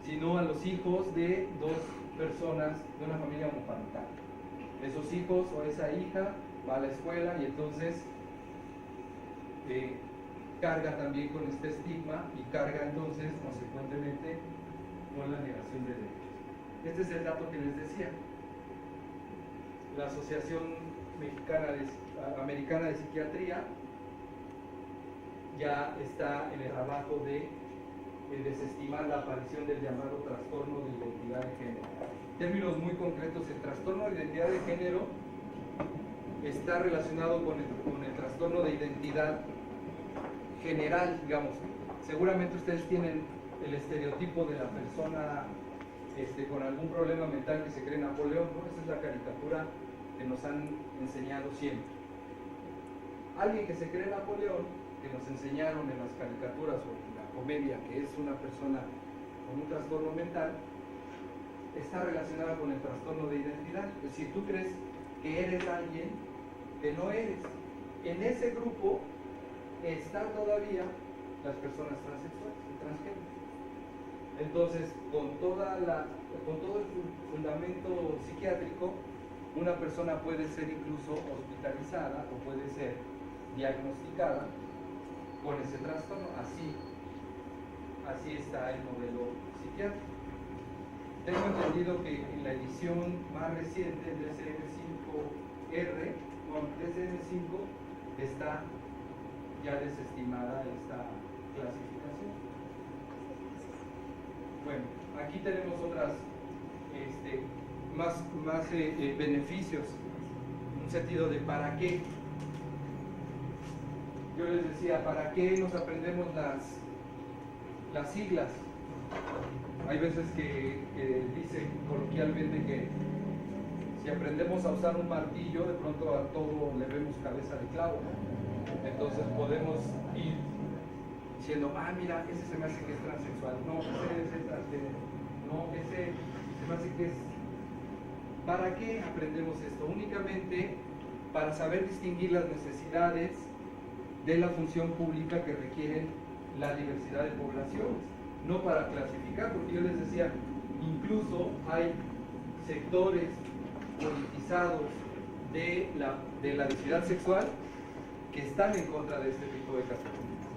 sino a los hijos de dos personas de una familia homoparental. Esos hijos o esa hija va a la escuela y entonces carga también con este estigma y carga entonces consecuentemente con la negación de derechos. Este es el dato que les decía. La Asociación Americana de Psiquiatría ya está en el trabajo de desestimar la aparición del llamado trastorno de identidad de género. En términos muy concretos, el trastorno de identidad de género está relacionado con el trastorno de identidad general, digamos. Seguramente ustedes tienen el estereotipo de la persona con algún problema mental que se cree Napoleón, ¿no? Esa es la caricatura que nos han enseñado siempre. Alguien que se cree Napoleón, que nos enseñaron en las caricaturas o en la comedia, que es una persona con un trastorno mental, está relacionada con el trastorno de identidad. Es decir, tú crees que eres alguien que no eres. En ese grupo están todavía las personas transexuales y transgénero. Entonces, con todo el fundamento psiquiátrico, una persona puede ser incluso hospitalizada o puede ser diagnosticada con ese trastorno. Así está el modelo psiquiátrico. Tengo entendido que en la edición más reciente del DSM-5R, DSM-5 está ya desestimada esta clasificación. Bueno, aquí tenemos otras más beneficios, en un sentido de para qué. Yo les decía, ¿para qué nos aprendemos las siglas? Hay veces que dicen coloquialmente que si aprendemos a usar un martillo, de pronto a todo le vemos cabeza de clavo, ¿no? Entonces podemos ir diciendo, mira, ese se me hace que es transexual, no, ese es transgénero, no, ese se me hace que es... ¿Para qué aprendemos esto? Únicamente para saber distinguir las necesidades de la función pública que requieren la diversidad de poblaciones, no para clasificar, porque yo les decía, incluso hay sectores politizados de la diversidad sexual que están en contra de este tipo de categorías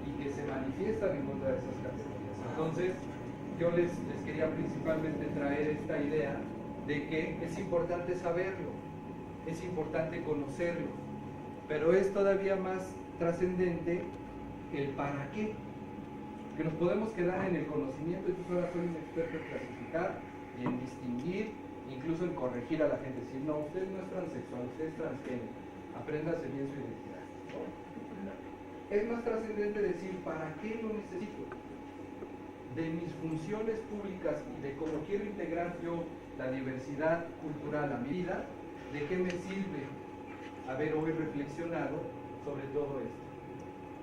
y que se manifiestan en contra de esas categorías. Entonces, yo les quería principalmente traer esta idea de que es importante saberlo, es importante conocerlo, pero es todavía más trascendente el para qué, que nos podemos quedar en el conocimiento. Yo ahora soy un experto en clasificar y en distinguir, incluso en corregir a la gente, decir, no, usted no es transexual, usted es transgénero, apréndase bien su identidad. Es más trascendente decir, ¿para qué lo necesito? De mis funciones públicas y de cómo quiero integrar yo la diversidad cultural a mi vida, ¿de qué me sirve haber hoy reflexionado sobre todo esto.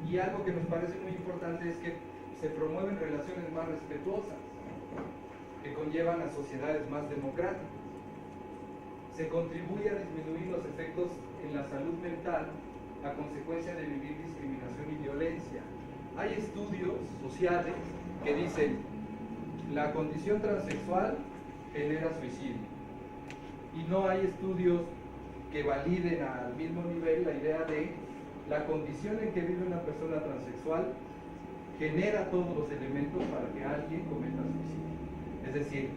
Y algo que nos parece muy importante es que se promueven relaciones más respetuosas, que conllevan a sociedades más democráticas. Se contribuye a disminuir los efectos en la salud mental a consecuencia de vivir discriminación y violencia. Hay estudios sociales que dicen la condición transexual genera suicidio, y no hay estudios que validen al mismo nivel la idea de la condición en que vive una persona transexual genera todos los elementos para que alguien cometa suicidio. Es decir,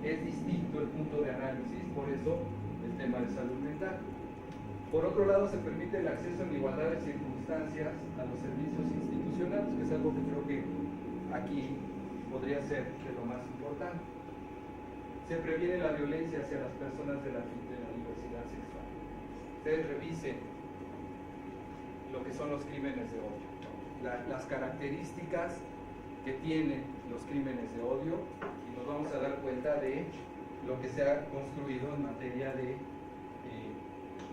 es distinto el punto de análisis, por eso el tema de salud mental. Por otro lado, se permite el acceso en igualdad de circunstancias a los servicios institucionales, que es algo que creo que aquí podría ser de lo más importante. Se previene la violencia hacia las personas de la diversidad sexual. Ustedes revisen lo que son los crímenes de odio, las características que tienen los crímenes de odio, y nos vamos a dar cuenta de lo que se ha construido en materia de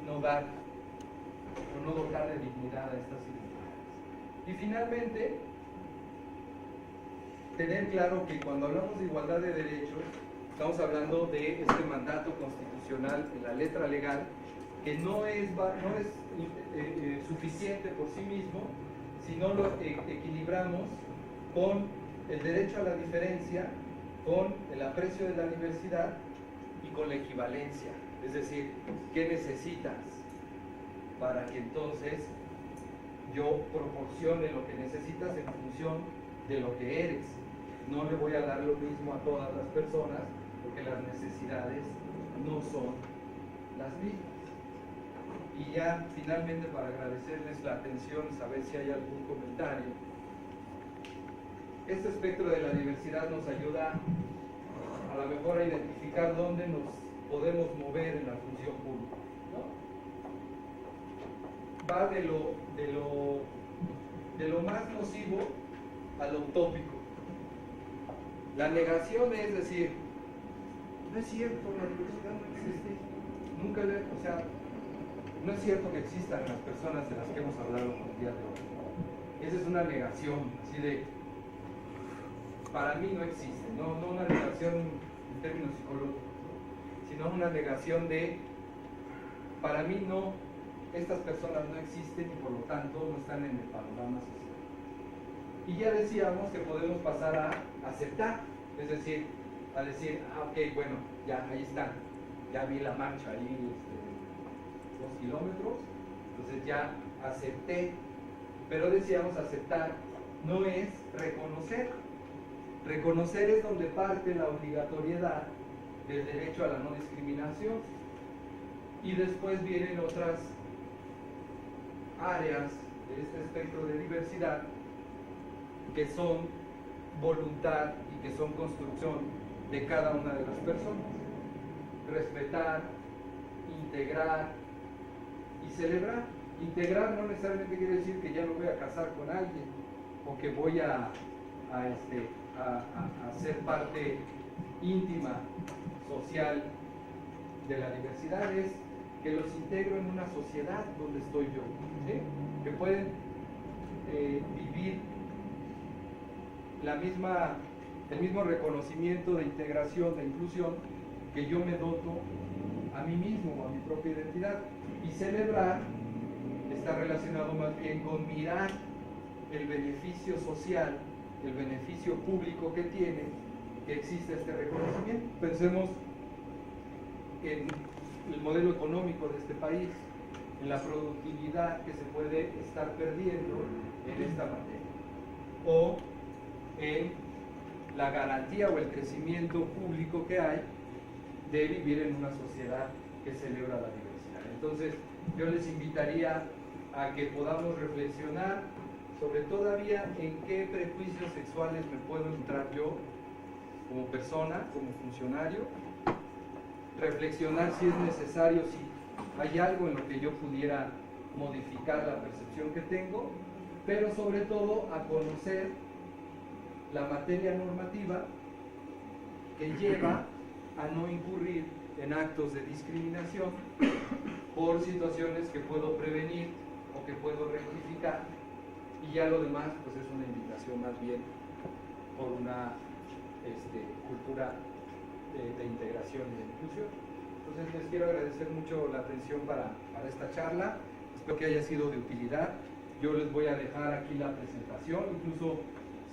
no dar o no dotar de dignidad a estas identidades. Y finalmente, tener claro que cuando hablamos de igualdad de derechos, estamos hablando de este mandato constitucional en la letra legal, que no es suficiente por sí mismo, sino lo equilibramos con el derecho a la diferencia, con el aprecio de la diversidad y con la equivalencia. Es decir, ¿qué necesitas para que entonces yo proporcione lo que necesitas en función de lo que eres? No le voy a dar lo mismo a todas las personas, porque las necesidades no son las mismas. Y ya finalmente, para agradecerles la atención, saber si hay algún comentario. Este espectro de la diversidad nos ayuda a lo mejor a identificar dónde nos podemos mover en la función pública, ¿no? Va de lo más nocivo a lo utópico. La negación es decir, no es cierto, la diversidad no existe. Nunca, o sea, no es cierto que existan las personas de las que hemos hablado el día de hoy. Esa es una negación, así de, para mí no existe, no una negación en términos psicológicos, sino una negación de, para mí no, estas personas no existen y por lo tanto no están en el panorama social. Y ya decíamos que podemos pasar a aceptar, es decir, a decir, ok, bueno, ya ahí están, ya vi la marcha ahí, 2 kilómetros, entonces ya acepté, pero decíamos aceptar no es reconocer. Reconocer es donde parte la obligatoriedad del derecho a la no discriminación, y después vienen otras áreas de este espectro de diversidad que son voluntad y que son construcción de cada una de las personas. Respetar, integrar y celebrar. Integrar no necesariamente quiere decir que ya no voy a casar con alguien o que voy a ser parte íntima, social de la diversidad. Es que los integro en una sociedad donde estoy yo, ¿sí? Que pueden vivir el mismo reconocimiento de integración, de inclusión, que yo me doto a mí mismo, a mi propia identidad. Y celebrar está relacionado más bien con mirar el beneficio social, el beneficio público que tiene, que existe este reconocimiento. Pensemos en el modelo económico de este país, en la productividad que se puede estar perdiendo en esta materia, o en la garantía o el crecimiento público que hay de vivir en una sociedad que celebra la diversidad. Entonces, yo les invitaría a que podamos reflexionar sobre todavía en qué prejuicios sexuales me puedo entrar yo como persona, como funcionario, reflexionar si es necesario, si hay algo en lo que yo pudiera modificar la percepción que tengo, pero sobre todo a conocer la materia normativa que lleva a no incurrir en actos de discriminación por situaciones que puedo prevenir o que puedo rectificar, y ya lo demás pues es una invitación más bien por una cultura de integración y de inclusión. Entonces les quiero agradecer mucho la atención para esta charla, espero que haya sido de utilidad. Yo les voy a dejar aquí la presentación, incluso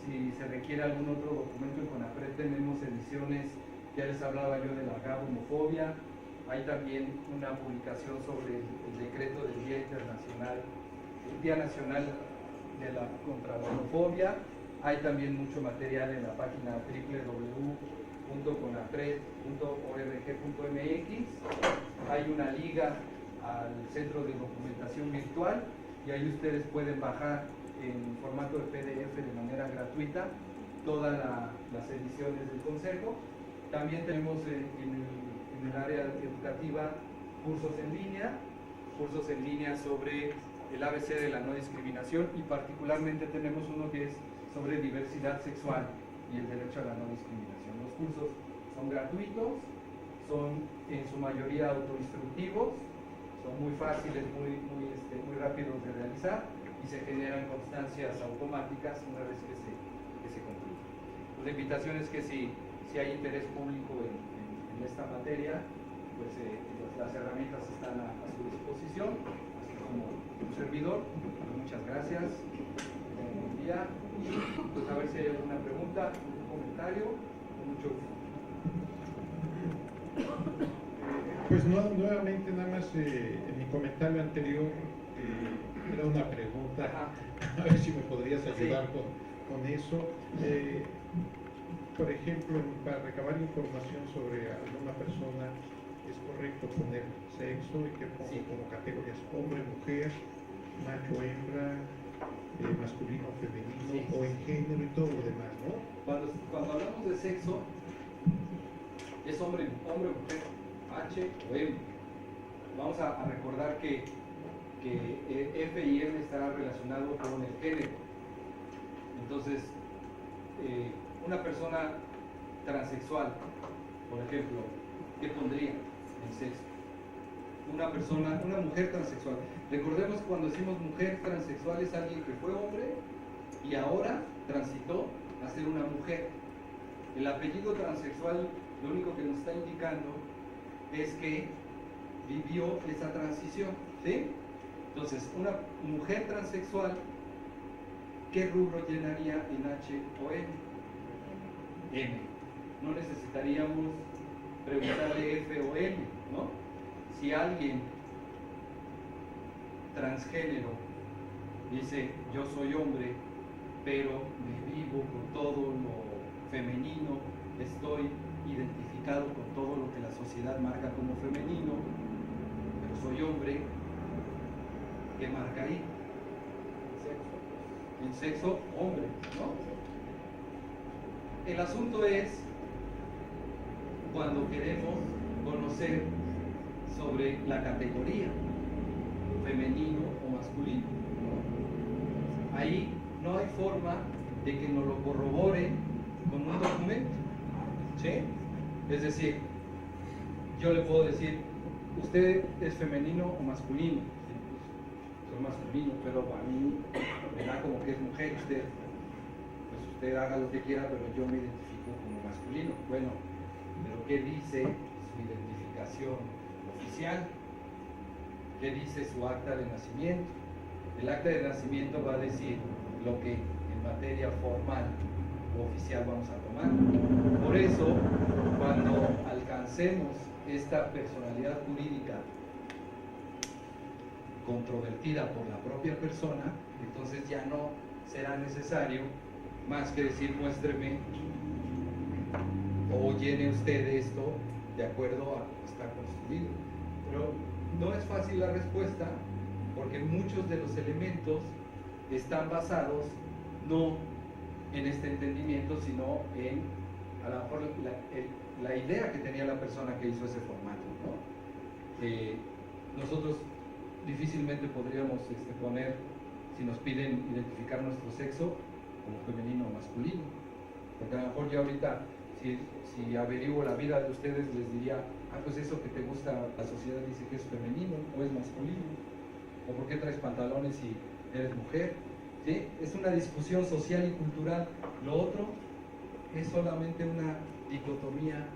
si se requiere algún otro documento en CONAPRED tenemos ediciones, ya les hablaba yo de la homofobia, hay también una publicación sobre el decreto del Día Internacional, el Día Nacional de la contra la homofobia, hay también mucho material en la página www.conapred.org.mx, hay una liga al Centro de Documentación Virtual y ahí ustedes pueden bajar en formato de PDF de manera gratuita todas las ediciones del Consejo. También tenemos en el área educativa cursos en línea sobre el ABC de la no discriminación, y particularmente tenemos uno que es sobre diversidad sexual y el derecho a la no discriminación. Los cursos son gratuitos, son en su mayoría autoinstructivos, son muy fáciles, muy rápidos de realizar y se generan constancias automáticas una vez que se concluye. La invitación es que si hay interés público en esta materia, pues las herramientas están a su disposición, así como un servidor. Muchas gracias, buen día, y pues a ver si hay alguna pregunta, algún comentario, con mucho gusto. Pues nuevamente, nada más en mi comentario anterior era una pregunta, a ver si me podrías ayudar con eso. Por ejemplo, para recabar información sobre alguna persona, ¿es correcto poner sexo y que pongo como categorías hombre, mujer, macho, hembra, masculino, femenino o en género y todo lo demás, ¿no? Cuando hablamos de sexo, es hombre, mujer, H o M. Vamos a recordar que F y M está relacionado con el género. Entonces, una persona transexual, por ejemplo, ¿qué pondría en sexo? Una mujer transexual. Recordemos que cuando decimos mujer transexual es alguien que fue hombre y ahora transitó a ser una mujer. El apellido transexual lo único que nos está indicando es que vivió esa transición, ¿sí? Entonces, una mujer transexual, ¿qué rubro llenaría en H o M? M. No necesitaríamos preguntarle F o M, ¿no? Si alguien transgénero dice yo soy hombre, pero me vivo con todo lo femenino, estoy identificado con todo lo que la sociedad marca como femenino, pero soy hombre, ¿qué marca ahí? El sexo hombre, ¿no? El asunto es cuando queremos conocer sobre la categoría femenino o masculino, ¿no? Ahí no hay forma de que nos lo corrobore con un documento, ¿sí? Es decir, yo le puedo decir, ¿usted es femenino o masculino? Sí, pues, soy masculino, pero a mí me da como que es mujer. Usted haga lo que quiera, pero yo me identifico como masculino. Bueno, pero ¿qué dice su identificación oficial? ¿Qué dice su acta de nacimiento? El acta de nacimiento va a decir lo que en materia formal o oficial vamos a tomar. Por eso, cuando alcancemos esta personalidad jurídica controvertida por la propia persona, entonces ya no será necesario más que decir muéstreme o llene usted esto de acuerdo a cómo está construido. Pero no es fácil la respuesta porque muchos de los elementos están basados no en este entendimiento, sino en a lo mejor la idea que tenía la persona que hizo ese formato, ¿no? Nosotros difícilmente podríamos poner, si nos piden identificar nuestro sexo, como femenino o masculino, porque a lo mejor ya ahorita si averiguo la vida de ustedes les diría, pues eso que te gusta, la sociedad dice que es femenino o es masculino, ¿O por qué traes pantalones si eres mujer? ¿Sí? Es una discusión social y cultural. Lo otro es solamente una dicotomía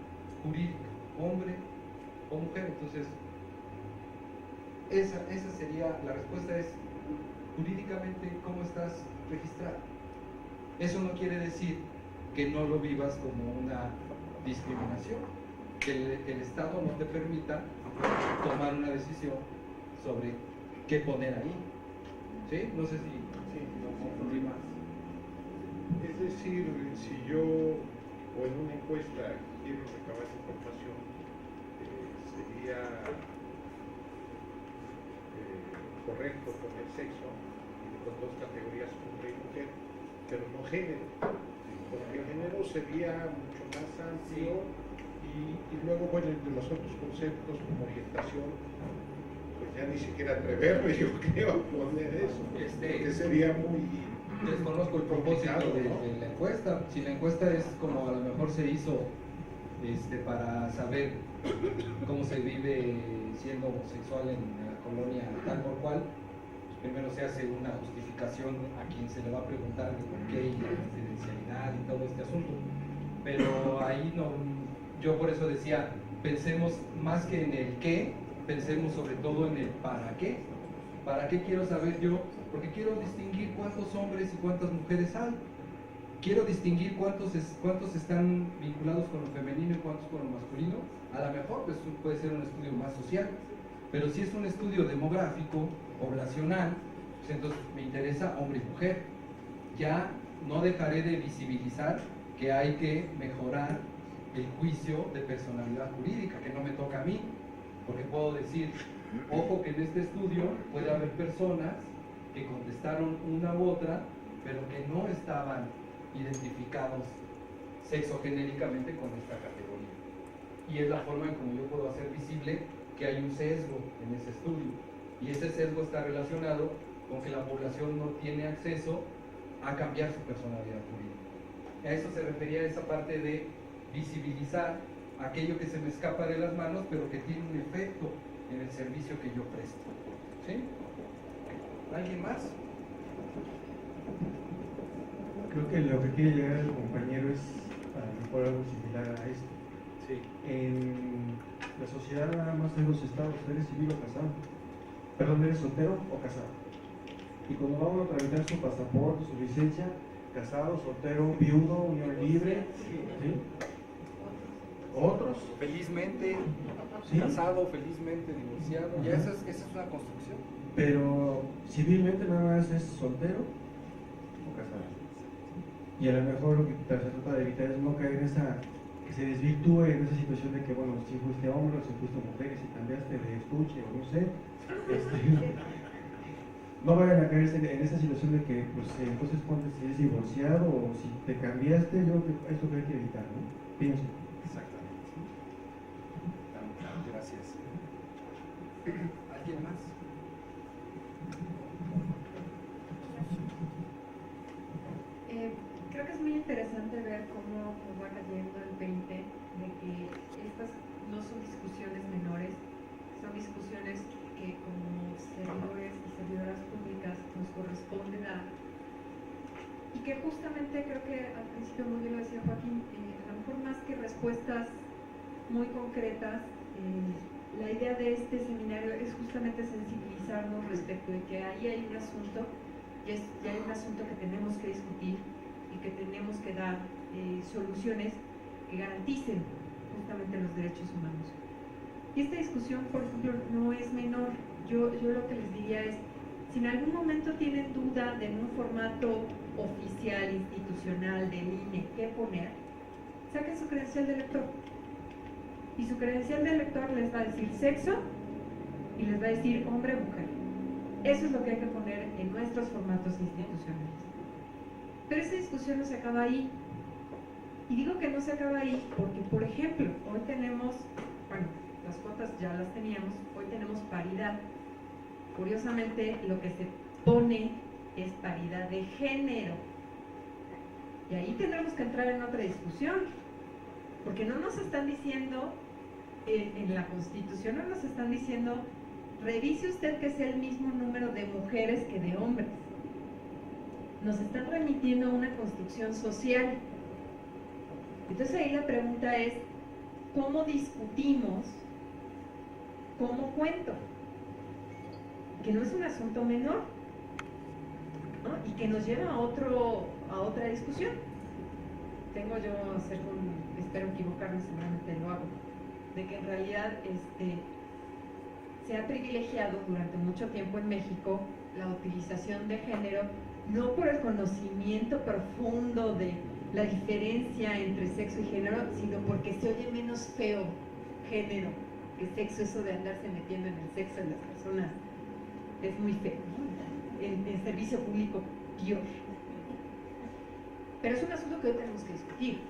jurídica, hombre o mujer. Entonces, esa sería, la respuesta es, jurídicamente, ¿cómo estás registrado? Eso no quiere decir que no lo vivas como una discriminación, que el Estado no te permita tomar una decisión sobre qué poner ahí. ¿Sí? No sé si confundí más. Es decir, si yo o en una encuesta quiero recabar información, sería correcto poner sexo con dos categorías, hombre y mujer, pero no género, porque el género sería mucho más amplio y luego, bueno, de los otros conceptos como orientación, pues ya ni siquiera atreverme, yo creo, a poner eso, porque sería muy... Desconozco el propósito de la encuesta. Si la encuesta es como a lo mejor se hizo para saber cómo se vive siendo homosexual en la colonia tal por cual, pues primero se hace una justificación a quien se le va a preguntar de por qué y la confidencialidad y todo este asunto. Pero ahí no, yo por eso decía, pensemos más que en el qué, pensemos sobre todo en el para qué. ¿Para qué quiero saber yo? Porque quiero distinguir cuántos hombres y cuántas mujeres hay. Quiero distinguir cuántos están vinculados con lo femenino y cuántos con lo masculino. A lo mejor pues, puede ser un estudio más social, pero si es un estudio demográfico, poblacional, pues entonces me interesa hombre y mujer. Ya no dejaré de visibilizar que hay que mejorar el juicio de personalidad jurídica, que no me toca a mí, porque puedo decir, ojo que en este estudio puede haber personas que contestaron una u otra, pero que no estaban identificados sexogenéricamente con esta categoría. Y es la forma en como yo puedo hacer visible que hay un sesgo en ese estudio. Y ese sesgo está relacionado con que la población no tiene acceso a cambiar su personalidad jurídica. A eso se refería esa parte de visibilizar aquello que se me escapa de las manos, pero que tiene un efecto en el servicio que yo presto. ¿Sí? ¿Alguien más? Creo que lo que quiere llegar el compañero es a lo mejor algo similar a esto. Sí. En la sociedad nada más hay dos estados, eres civil o casado. Perdón, eres soltero o casado. Y cuando va uno a tramitar su pasaporte, su licencia, casado, soltero, viudo, unión libre, ¿sí? Otros. Felizmente ¿sí? Casado, felizmente divorciado. Ya esa es una construcción. Pero civilmente nada más es soltero o casado. Y a lo mejor lo que se trata de evitar es no caer en esa, que se desvirtúe en esa situación de que, bueno, si fuiste hombre o si fuiste mujer, si cambiaste de estuche o no sé, no vayan a caer en esa situación de que, pues, entonces ponte si eres divorciado o si te cambiaste, yo creo que es lo que hay que evitar, ¿no? Pienso. Exactamente. Gracias. ¿Alguien más? Creo que es muy interesante ver cómo nos va cayendo el 20 de que estas no son discusiones menores, son discusiones que como servidores y servidoras públicas nos corresponde dar, y que justamente creo que al principio muy bien lo decía Joaquín, a lo mejor más que respuestas muy concretas, la idea de este seminario es justamente sensibilizarnos respecto de que ahí hay un asunto, y hay un asunto que tenemos que discutir y que tenemos que dar soluciones que garanticen justamente los derechos humanos. Y esta discusión, por ejemplo, no es menor. Yo lo que les diría es, si en algún momento tienen duda de un formato oficial, institucional, del INE, qué poner, saquen su credencial de elector. Y su credencial de elector les va a decir sexo y les va a decir hombre o mujer. Eso es lo que hay que poner en nuestros formatos institucionales. Pero esta discusión no se acaba ahí. Y digo que no se acaba ahí porque, por ejemplo, hoy tenemos, bueno, las cuotas ya las teníamos, hoy tenemos paridad. Curiosamente, lo que se pone es paridad de género. Y ahí tendremos que entrar en otra discusión, porque no nos están diciendo, en la Constitución no nos están diciendo revise usted que sea el mismo número de mujeres que de hombres. Nos están remitiendo a una construcción social. Entonces ahí la pregunta es, ¿cómo discutimos cómo cuento? Que no es un asunto menor, ¿no? Y que nos lleva a otra discusión. Tengo yo espero equivocarme, seguramente lo hago, de que en realidad se ha privilegiado durante mucho tiempo en México la utilización de género, no por el conocimiento profundo de la diferencia entre sexo y género, sino porque se oye menos feo género que sexo. Eso de andarse metiendo en el sexo de las personas es muy feo, ¿no? En servicio público, peor. Pero es un asunto que hoy tenemos que discutir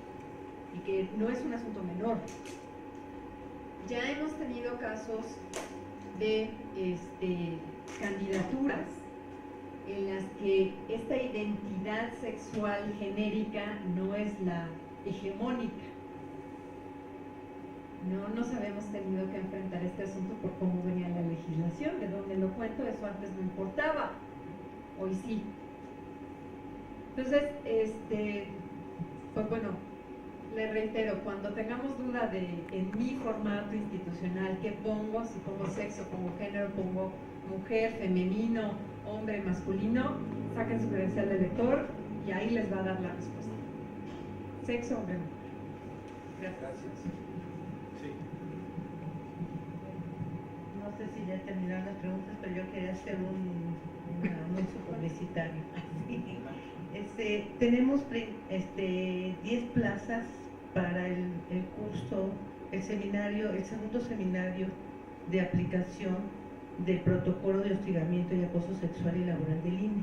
y que no es un asunto menor. Ya hemos tenido casos de candidaturas en las que esta identidad sexual genérica no es la hegemónica. No nos habíamos tenido que enfrentar este asunto por cómo venía la legislación, de donde lo cuento, eso antes no importaba, hoy sí. Entonces, pues bueno, le reitero, cuando tengamos duda en mi formato institucional, ¿qué pongo? Si pongo sexo, pongo género, pongo mujer, femenino, hombre, masculino, saquen su credencial de lector y ahí les va a dar la respuesta. Sexo, hombre, mujer. Gracias. Sí. No sé si ya terminaron las preguntas, pero yo quería hacer un anuncio publicitario. Tenemos 10 plazas para el curso, el segundo seminario de aplicación del protocolo de hostigamiento y acoso sexual y laboral del INE.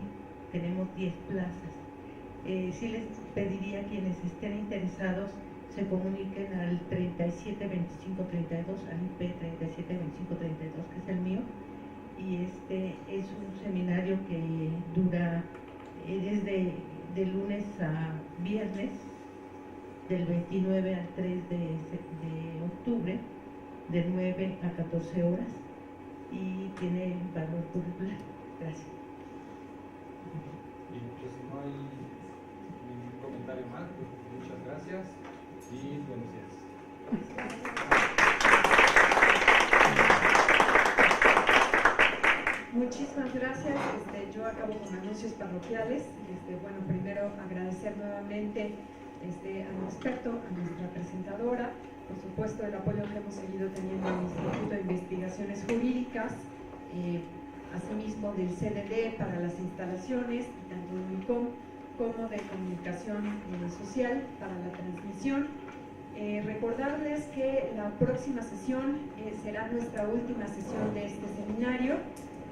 Tenemos 10 plazas. Sí les pediría a quienes estén interesados se comuniquen al 372532, al IP 372532, que es el mío, y es un seminario que dura desde de lunes a viernes, del 29 al 3 de octubre, de 9 a 14 horas, y tiene valor curricular. Gracias. Y pues si no hay ningún comentario más, pues muchas gracias y buenos días. Muchísimas gracias. Yo acabo con anuncios parroquiales. Bueno, primero agradecer nuevamente al experto, a nuestra presentadora, por supuesto el apoyo que hemos seguido teniendo en el Instituto de Investigaciones Jurídicas, asimismo del CDD para las instalaciones, tanto de UNICOM como de Comunicación Social para la transmisión. Recordarles que la próxima sesión será nuestra última sesión de este seminario.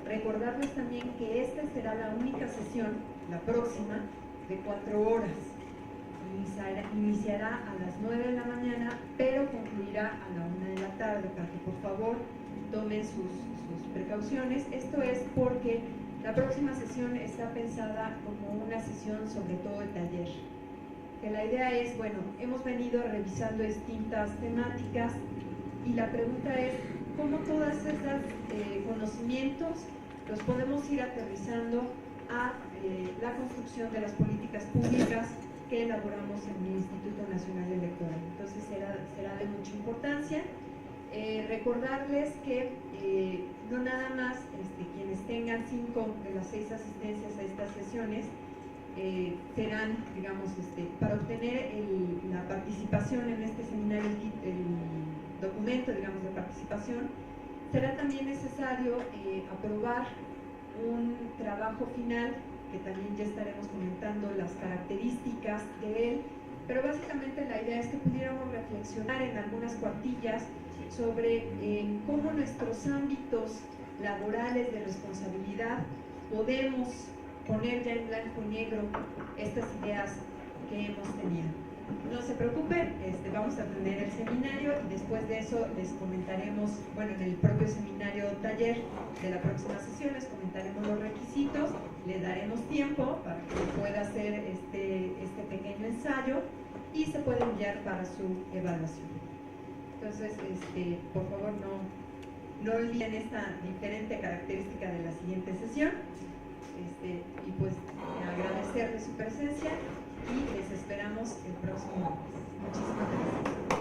Recordarles también que esta será la única sesión, la próxima, de 4 horas. Iniciará a las 9 de la mañana, pero concluirá a la 1 de la tarde, para que por favor tomen sus precauciones. Esto es porque la próxima sesión está pensada como una sesión sobre todo el taller. Que la idea es, bueno, hemos venido revisando distintas temáticas y la pregunta es cómo todos estos conocimientos los podemos ir aterrizando a la construcción de las políticas públicas que elaboramos en el Instituto Nacional Electoral. Entonces será de mucha importancia. Recordarles que no nada más quienes tengan 5 de las 6 asistencias a estas sesiones serán, digamos, para obtener la participación en este seminario, el documento, digamos, de participación, será también necesario aprobar un trabajo final, que también ya estaremos comentando las características de él, pero básicamente la idea es que pudiéramos reflexionar en algunas cuartillas sobre cómo nuestros ámbitos laborales de responsabilidad podemos poner ya en blanco y negro estas ideas que hemos tenido. No se preocupen, vamos a tener el seminario y después de eso les comentaremos, bueno, en el propio seminario taller de la próxima sesión les comentaremos los requisitos, les daremos tiempo para que pueda hacer este pequeño ensayo y se puede enviar para su evaluación. Entonces, por favor, no olviden esta diferente característica de la siguiente sesión. Y pues agradecerles su presencia y les esperamos el próximo lunes. Muchísimas gracias.